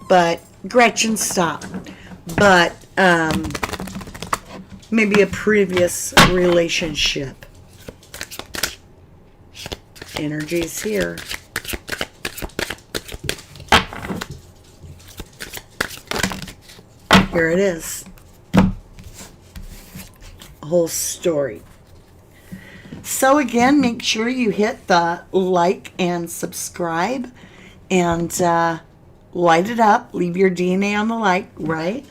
but Gretchen, stop. But maybe a previous relationship. Energy's here. Here it is. A whole story. So again, make sure you hit the like and subscribe and light it up. Leave your DNA on the like, right?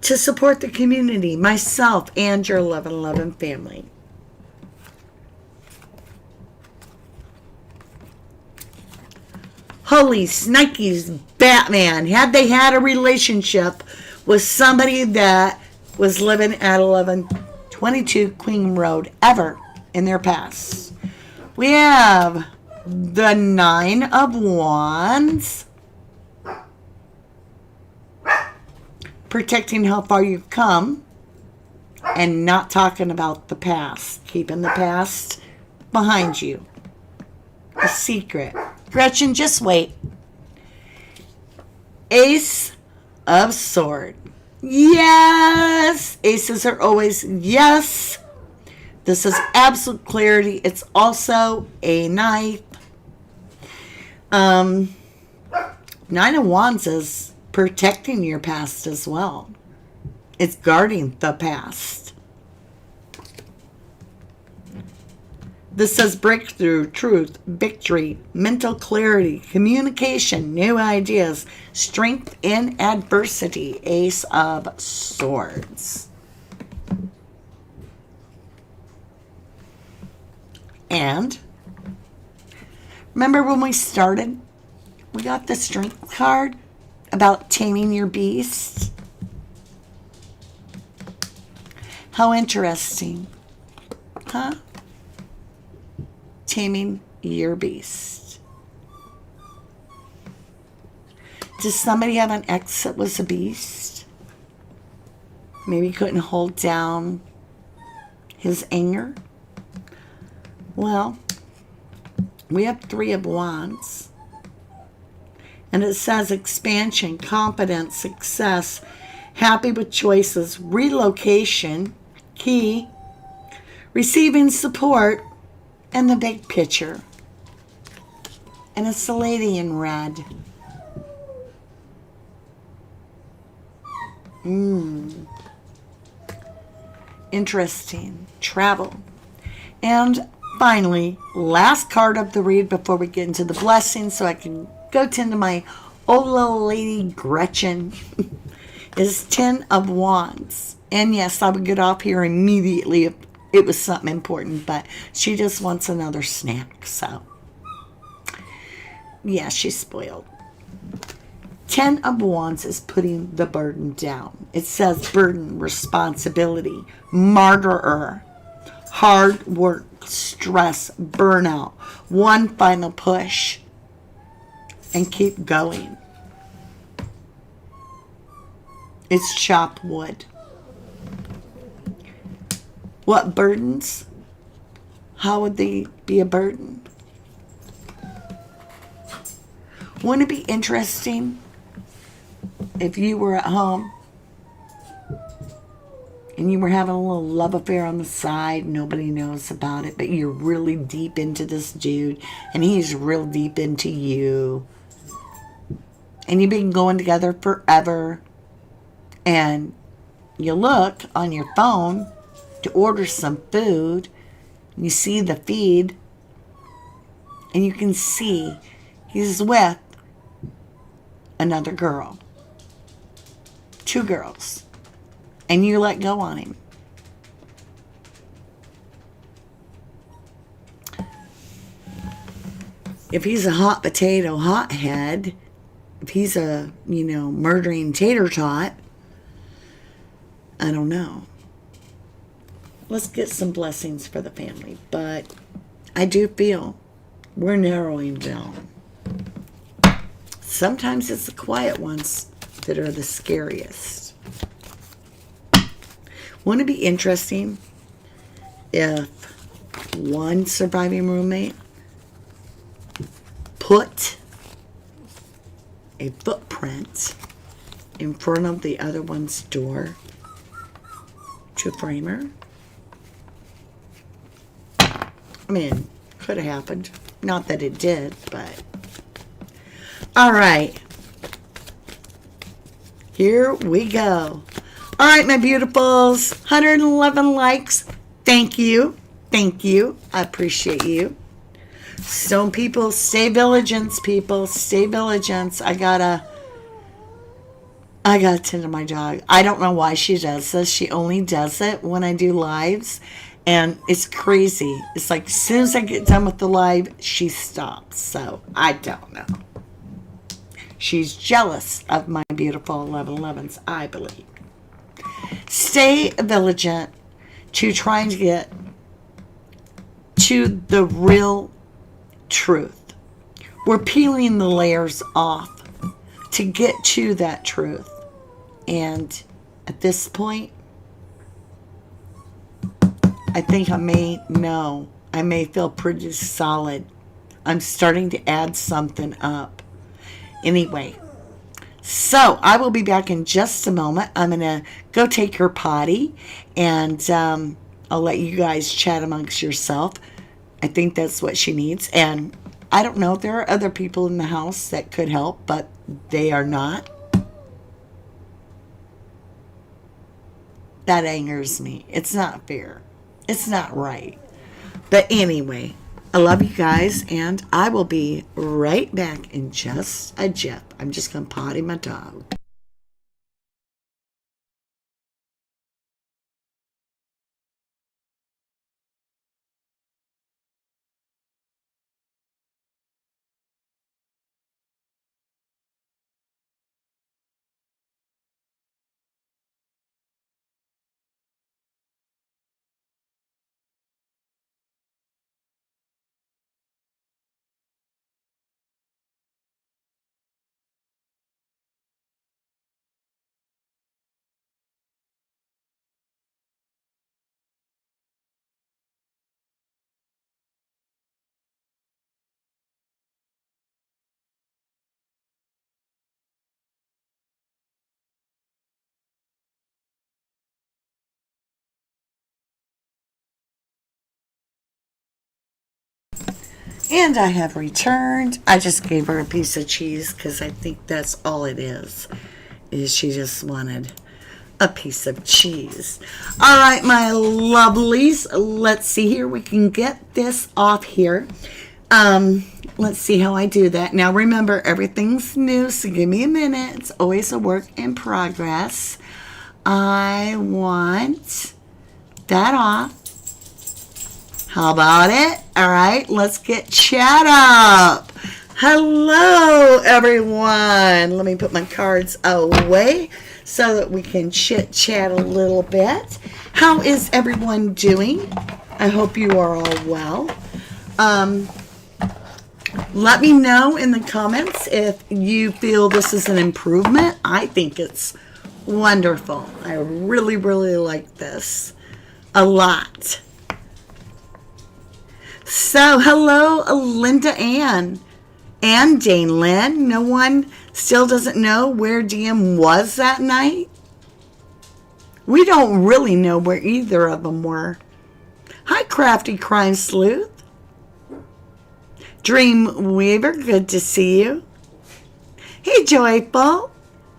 To support the community, myself, and your 1111 family. Holy Snikes, Batman. Had they had a relationship with somebody that was living at 1122 Queen Road ever in their past. We have the Nine of Wands. Protecting how far you've come and not talking about the past. Keeping the past behind you. A secret. Gretchen, just wait. Ace of Swords. Yes! Aces are always yes. This is absolute clarity. It's also a knife. Nine of Wands is protecting your past as well. It's guarding the past. This says breakthrough, truth, victory, mental clarity, communication, new ideas, strength in adversity. Ace of Swords. And remember when we started, we got the strength card about taming your beast? How interesting. Huh? Taming your beast. Does somebody have an ex that was a beast? Maybe couldn't hold down his anger? Well, we have Three of Wands. And it says expansion, confidence, success, happy with choices, relocation, key, receiving support, and the big picture. And it's the lady in red. Interesting. Travel. And finally, last card of the read before we get into the blessings so I can go tend to my old little lady Gretchen is 10 of Wands. And yes, I would get off here immediately if it was something important, but she just wants another snack, so yeah, she's spoiled. 10 of Wands is putting the burden down. It says burden, responsibility, martyrer, hard work, stress, burnout, one final push, and keep going. It's chopped wood. What burdens? How would they be a burden? Wouldn't it be interesting if you were at home and you were having a little love affair on the side, nobody knows about it, but you're really deep into this dude and he's real deep into you, and you've been going together forever, and you look on your phone to order some food, you see the feed, and you can see he's with another girl, 2 girls, and you let go on him. If he's a hot potato hothead, if he's a, murdering tater tot, I don't know. Let's get some blessings for the family. But I do feel we're narrowing down. Sometimes it's the quiet ones that are the scariest. Wouldn't it be interesting if one surviving roommate put a footprint in front of the other one's door to frame her? I mean, could have happened. Not that it did, but... All right. Here we go. All right, my beautifuls. 111 likes. Thank you. Thank you. I appreciate you. Stone people, stay vigilant, people. Stay vigilant. I gotta tend to my dog. I don't know why she does this. She only does it when I do lives. And it's crazy. It's like as soon as I get done with the live, she stops. So I don't know. She's jealous of my beautiful 1111s, I believe. Stay vigilant to trying to get to the real truth. We're peeling the layers off to get to that truth. And at this point, I think I may feel pretty solid. I'm starting to add something up. Anyway, so I will be back in just a moment. I'm going to go take her potty, and I'll let you guys chat amongst yourself. I think that's what she needs. And I don't know, there are other people in the house that could help, but they are not. That angers me. It's not fair. It's not right. But anyway, I love you guys, and I will be right back in just a jiff. I'm just going to potty my dog. And I have returned. I just gave her a piece of cheese because I think that's all it is she just wanted a piece of cheese. All right, my lovelies. Let's see here. We can get this off here. Let's see how I do that. Now, remember, everything's new, so give me a minute. It's always a work in progress. I want that off. How about it? All right, let's get chat up. Hello, everyone. Let me put my cards away so that we can chit-chat a little bit. How is everyone doing? I hope you are all well. Let me know in the comments if you feel this is an improvement. I think it's wonderful. I really, really like this a lot. So, hello, Linda Ann and Dane Lynn. No one still doesn't know where DM was that night? We don't really know where either of them were. Hi, Crafty Crime Sleuth. Dream Weaver, good to see you. Hey, Joyful.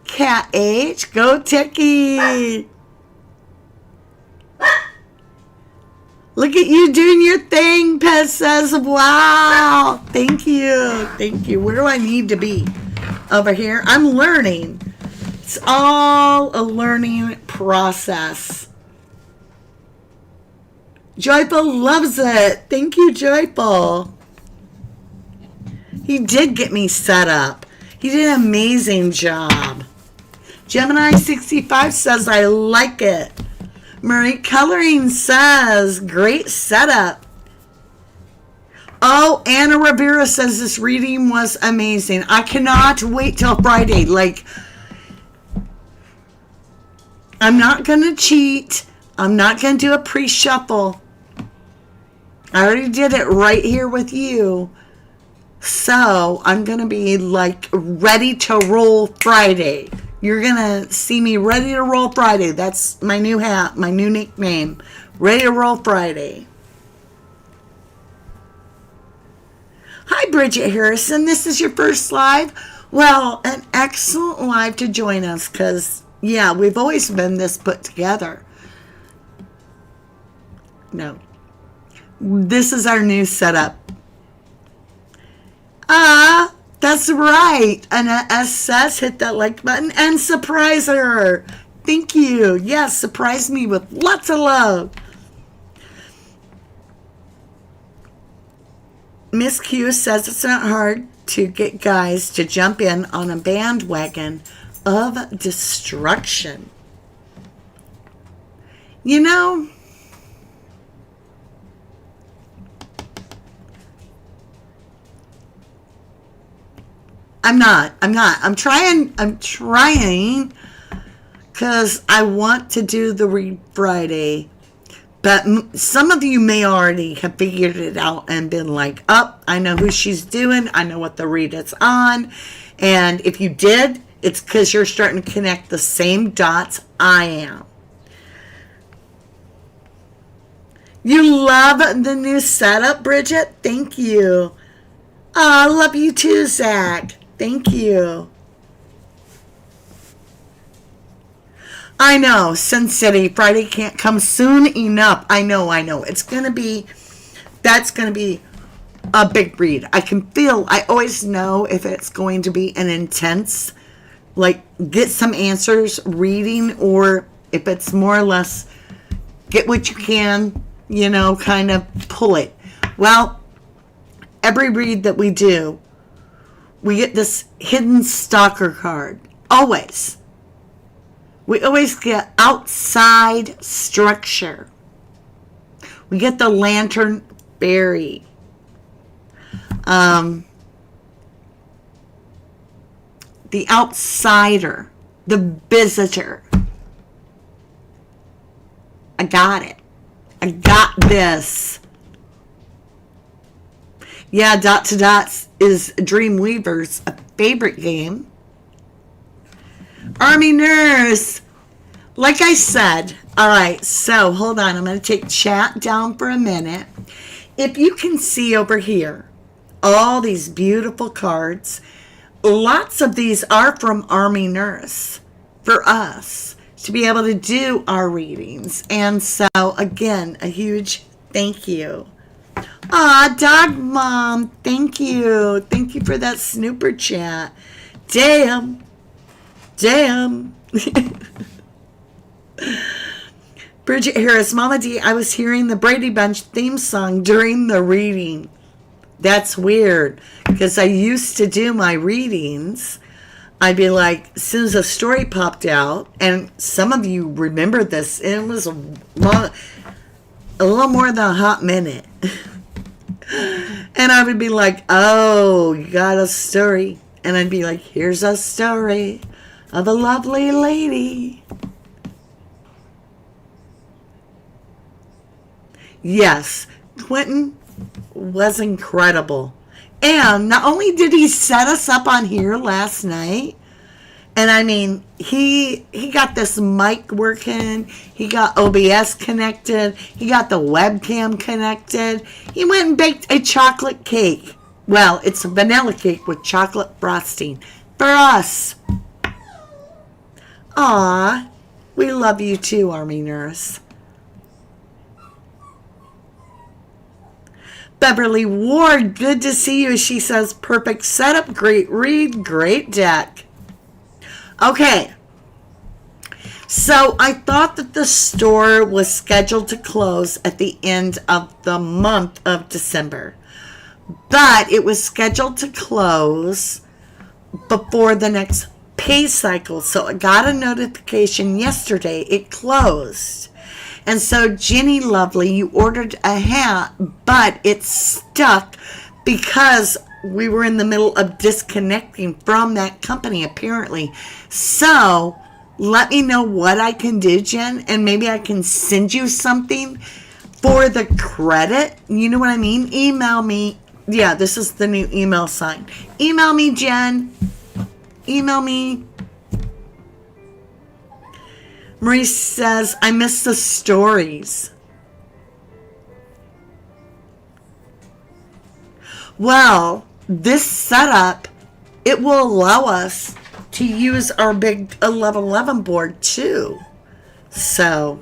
Cat H, go Tiki. Look at you doing your thing, Pet says. Wow. Thank you. Thank you. Where do I need to be? Over here. I'm learning. It's all a learning process. Joyful loves it. Thank you, Joyful. He did get me set up. He did an amazing job. Gemini65 says, I like it. Marie Coloring says, great setup. Oh, Anna Rivera says this reading was amazing. I cannot wait till Friday. Like, I'm not going to cheat. I'm not going to do a pre-shuffle. I already did it right here with you. So, I'm going to be, like, ready to roll Friday. You're going to see me ready to roll Friday. That's my new hat, my new nickname. Ready to roll Friday. Hi, Bridget Harrison. This is your first live? Well, an excellent live to join us because, yeah, we've always been this put together. No. This is our new setup. That's right. Anna S says, hit that like button and surprise her. Thank you. Yes, surprise me with lots of love. Miss Q says it's not hard to get guys to jump in on a bandwagon of destruction. You know, I'm trying because I want to do the Read Friday. But some of you may already have figured it out and been like, oh, I know who she's doing. I know what the read is on. And if you did, it's because you're starting to connect the same dots I am. You love the new setup, Bridget? Thank you. Oh, I love you too, Zach. Thank you. I know, Sin City, Friday can't come soon enough. I know. That's going to be a big read. I always know if it's going to be an intense, like, get some answers reading, or if it's more or less get what you can, kind of pull it. Well, every read that we do, we get this hidden stalker card. Always. We always get outside structure. We get the lantern fairy. The outsider. The visitor. I got it. I got this. Yeah, Dot to Dots is Dreamweaver's favorite game. Army Nurse. Like I said, all right, so hold on. I'm going to take chat down for a minute. If you can see over here, all these beautiful cards, lots of these are from Army Nurse for us to be able to do our readings. And so, again, a huge thank you. Aw, Dog Mom, thank you. Thank you for that snooper chat. Damn. Bridget Harris, Mama D, I was hearing the Brady Bunch theme song during the reading. That's weird, because I used to do my readings. I'd be like, as soon as a story popped out, and some of you remember this, it was a little more than a hot minute. And I would be like, oh, you got a story. And I'd be like, here's a story of a lovely lady. Yes, Quentin was incredible. And not only did he set us up on here last night, and I mean, he got this mic working, he got OBS connected, he got the webcam connected, he went and baked a chocolate cake. Well, it's a vanilla cake with chocolate frosting for us. Aw, we love you too, Army Nurse. Beverly Ward, good to see you. She says, perfect setup, great read, great deck. Okay, so I thought that the store was scheduled to close at the end of the month of December, but it was scheduled to close before the next pay cycle. So I got a notification yesterday, it closed. And so, Jenny Lovely, you ordered a hat, but it's stuck because we were in the middle of disconnecting from that company, apparently. So, let me know what I can do, Jen, and maybe I can send you something for the credit. You know what I mean? Email me. Yeah, this is the new email sign. Email me, Jen. Email me. Marie says, I miss the stories. Well, this setup, it will allow us to use our big 1111 board too. So,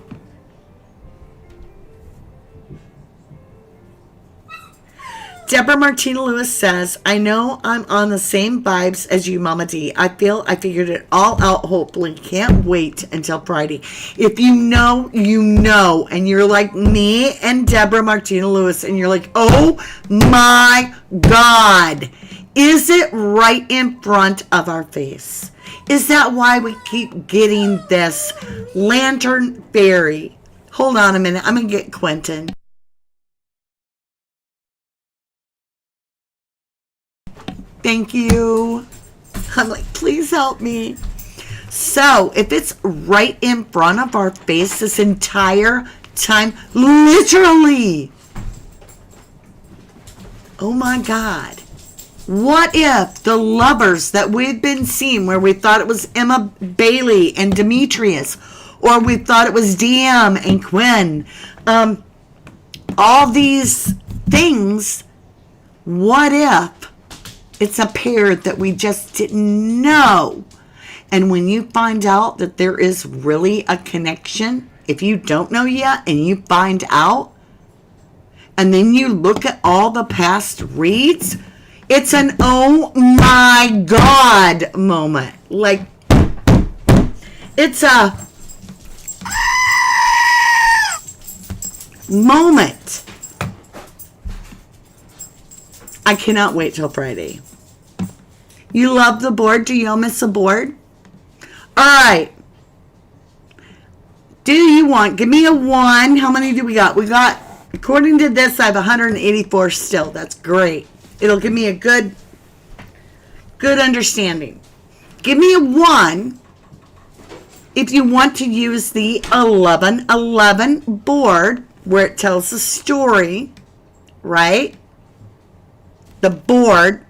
Deborah Martina Lewis says, I know I'm on the same vibes as you, Mama D. I figured it all out, hopefully. Can't wait until Friday. If you know, you know. And you're like me and Deborah Martina Lewis. And you're like, oh my God. Is it right in front of our face? Is that why we keep getting this lantern fairy? Hold on a minute. I'm going to get Quentin. Thank you. I'm like, please help me. So, if it's right in front of our face this entire time, literally. Oh my God. What if the lovers that we've been seeing, where we thought it was Emma Bailey and Demetrius, or we thought it was DM and Quinn, all these things, what if it's a pair that we just didn't know? And when you find out that there is really a connection, if you don't know yet and you find out, and then you look at all the past reads, it's an oh my God moment. Like, it's a moment. I cannot wait till Friday. You love the board? Do y'all miss a board? All right. Do you want, give me a 1. How many do we got? We got, according to this, I have 184 still. That's great. It'll give me a good understanding. Give me a 1 if you want to use the 1111 board where it tells a story, right? The board.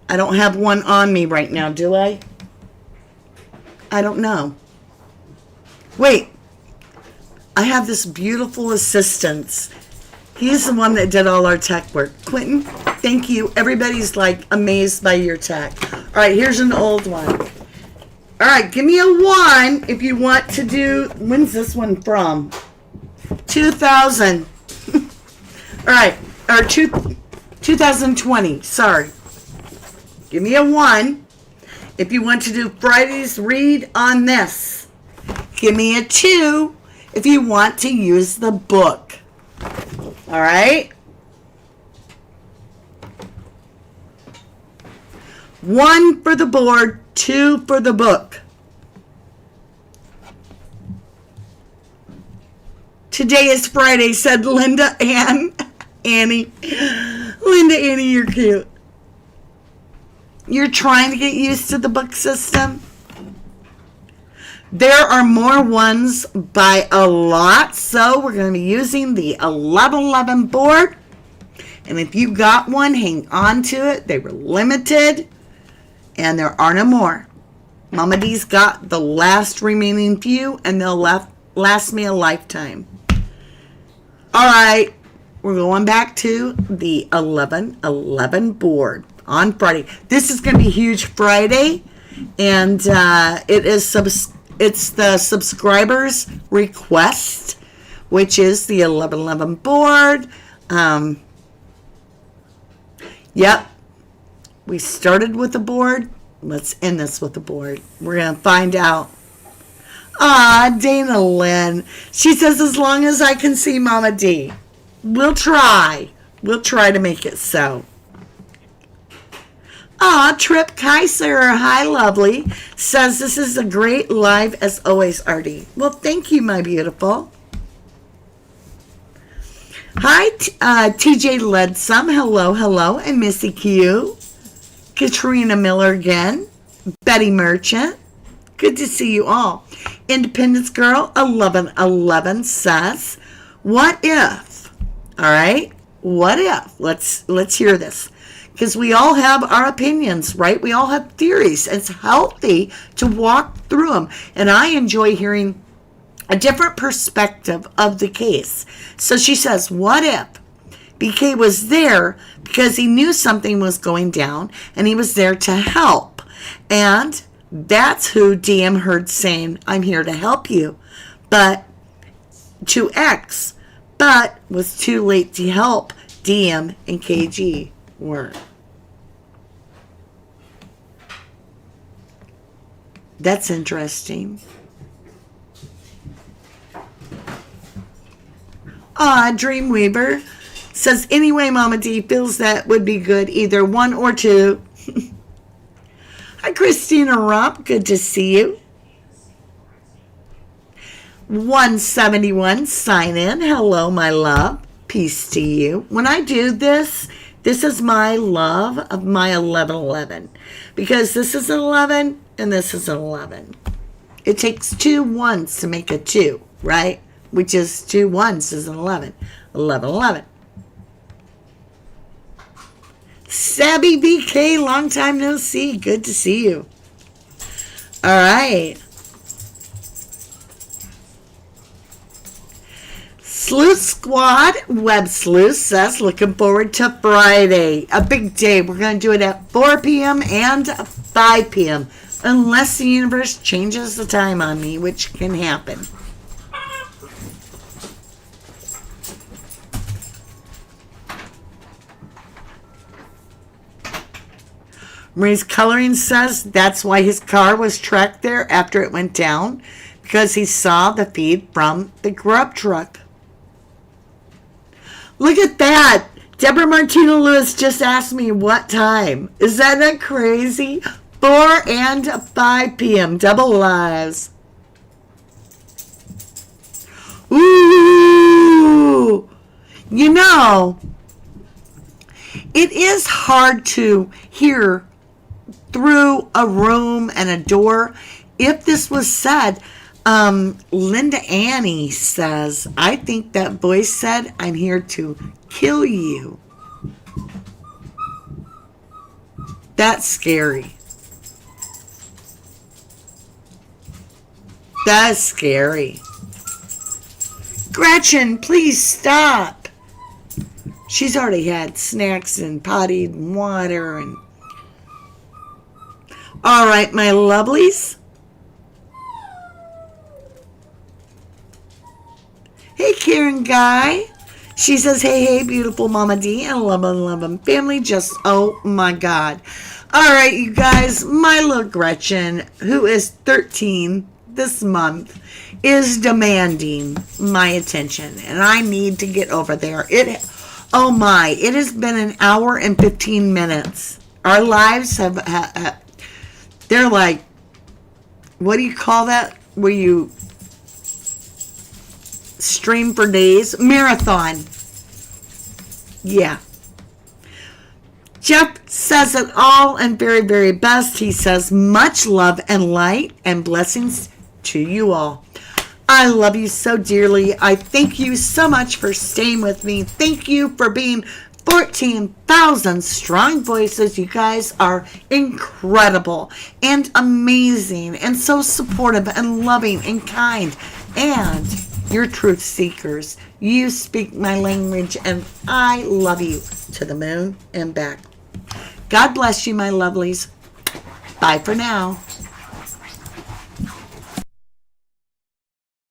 I don't have one on me right now, do I? I don't know. Wait. I have this beautiful assistant. He's the one that did all our tech work. Quentin, thank you. Everybody's like amazed by your tech. All right, here's an old one. All right, give me a 1 if you want to do, when's this one from? 2000. All right, or 2020, sorry. Give me a 1 if you want to do Friday's read on this. Give me a 2 if you want to use the book. All right? 1 for the board, 2 for the book. Today is Friday, said Linda Annie. Linda Annie, you're cute. You're trying to get used to the book system. There are more ones by a lot, so we're going to be using the 1111 board. And if you got one, hang on to it. They were limited, and there are no more. Mama D's got the last remaining few, and they'll last me a lifetime. All right, we're going back to the 1111 board on Friday. This is going to be huge Friday, and it's the subscribers request, which is the 1111 board. Yep, we started with the board. Let's end this with the board. We're going to find out. Dana Lynn. She says, as long as I can see Mama D. We'll try. We'll try to make it so. Trip Kaiser, hi lovely, says this is a great live as always, Artie. Well, thank you, my beautiful. Hi, TJ Ledsome, hello, and Missy Q. Katrina Miller again. Betty Merchant, good to see you all. Independence Girl 1111 says, what if? All right, what if? Let's hear this. Because we all have our opinions, right? We all have theories. It's healthy to walk through them. And I enjoy hearing a different perspective of the case. So she says, what if BK was there because he knew something was going down and he was there to help? And that's who DM heard saying, I'm here to help you. But to X, but was too late to help DM and KG. Weren't. That's interesting. Dreamweaver. Says, anyway, Mama D feels that would be good, either 1 or 2. Hi, Christina Rump. Good to see you. 171, sign in. Hello, my love. Peace to you. When I do this, this is my love of my 1111. Because this is an 11 and this is an 11. It takes 2 ones to make a 2, right? Which is 2 ones is an 11. 1111. Sabby BK, long time no see. Good to see you. All right. Sleuth Squad, Web Sleuth says, looking forward to Friday. A big day. We're going to do it at 4 p.m. and 5 p.m. Unless the universe changes the time on me, which can happen. Marie's Coloring says that's why his car was tracked there after it went down, because he saw the feed from the grub truck. Look at that. Deborah Martina Lewis just asked me what time. Is that not crazy? 4 and 5 p.m. Double lives. Ooh. You know, it is hard to hear through a room and a door. If this was said, Linda Annie says, I think that voice said, I'm here to kill you. That's scary. That's scary. Gretchen, please stop. She's already had snacks and potty and water and... All right, my lovelies. Hey, Karen Guy. She says, hey, beautiful Mama D and love 'em family. Just, oh my God. All right, you guys, my little Gretchen, who is 13 this month, is demanding my attention, and I need to get over there. Oh my, it has been an hour and 15 minutes. Our lives have they're like, what do you call that? Where you stream for days? Marathon. Yeah. Jeff says it all and very, very best. He says, much love and light and blessings to you all. I love you so dearly. I thank you so much for staying with me. Thank you for being 14,000 strong voices. You guys are incredible and amazing and so supportive and loving and kind. And you're truth seekers. You speak my language and I love you to the moon and back. God bless you, my lovelies. Bye for now.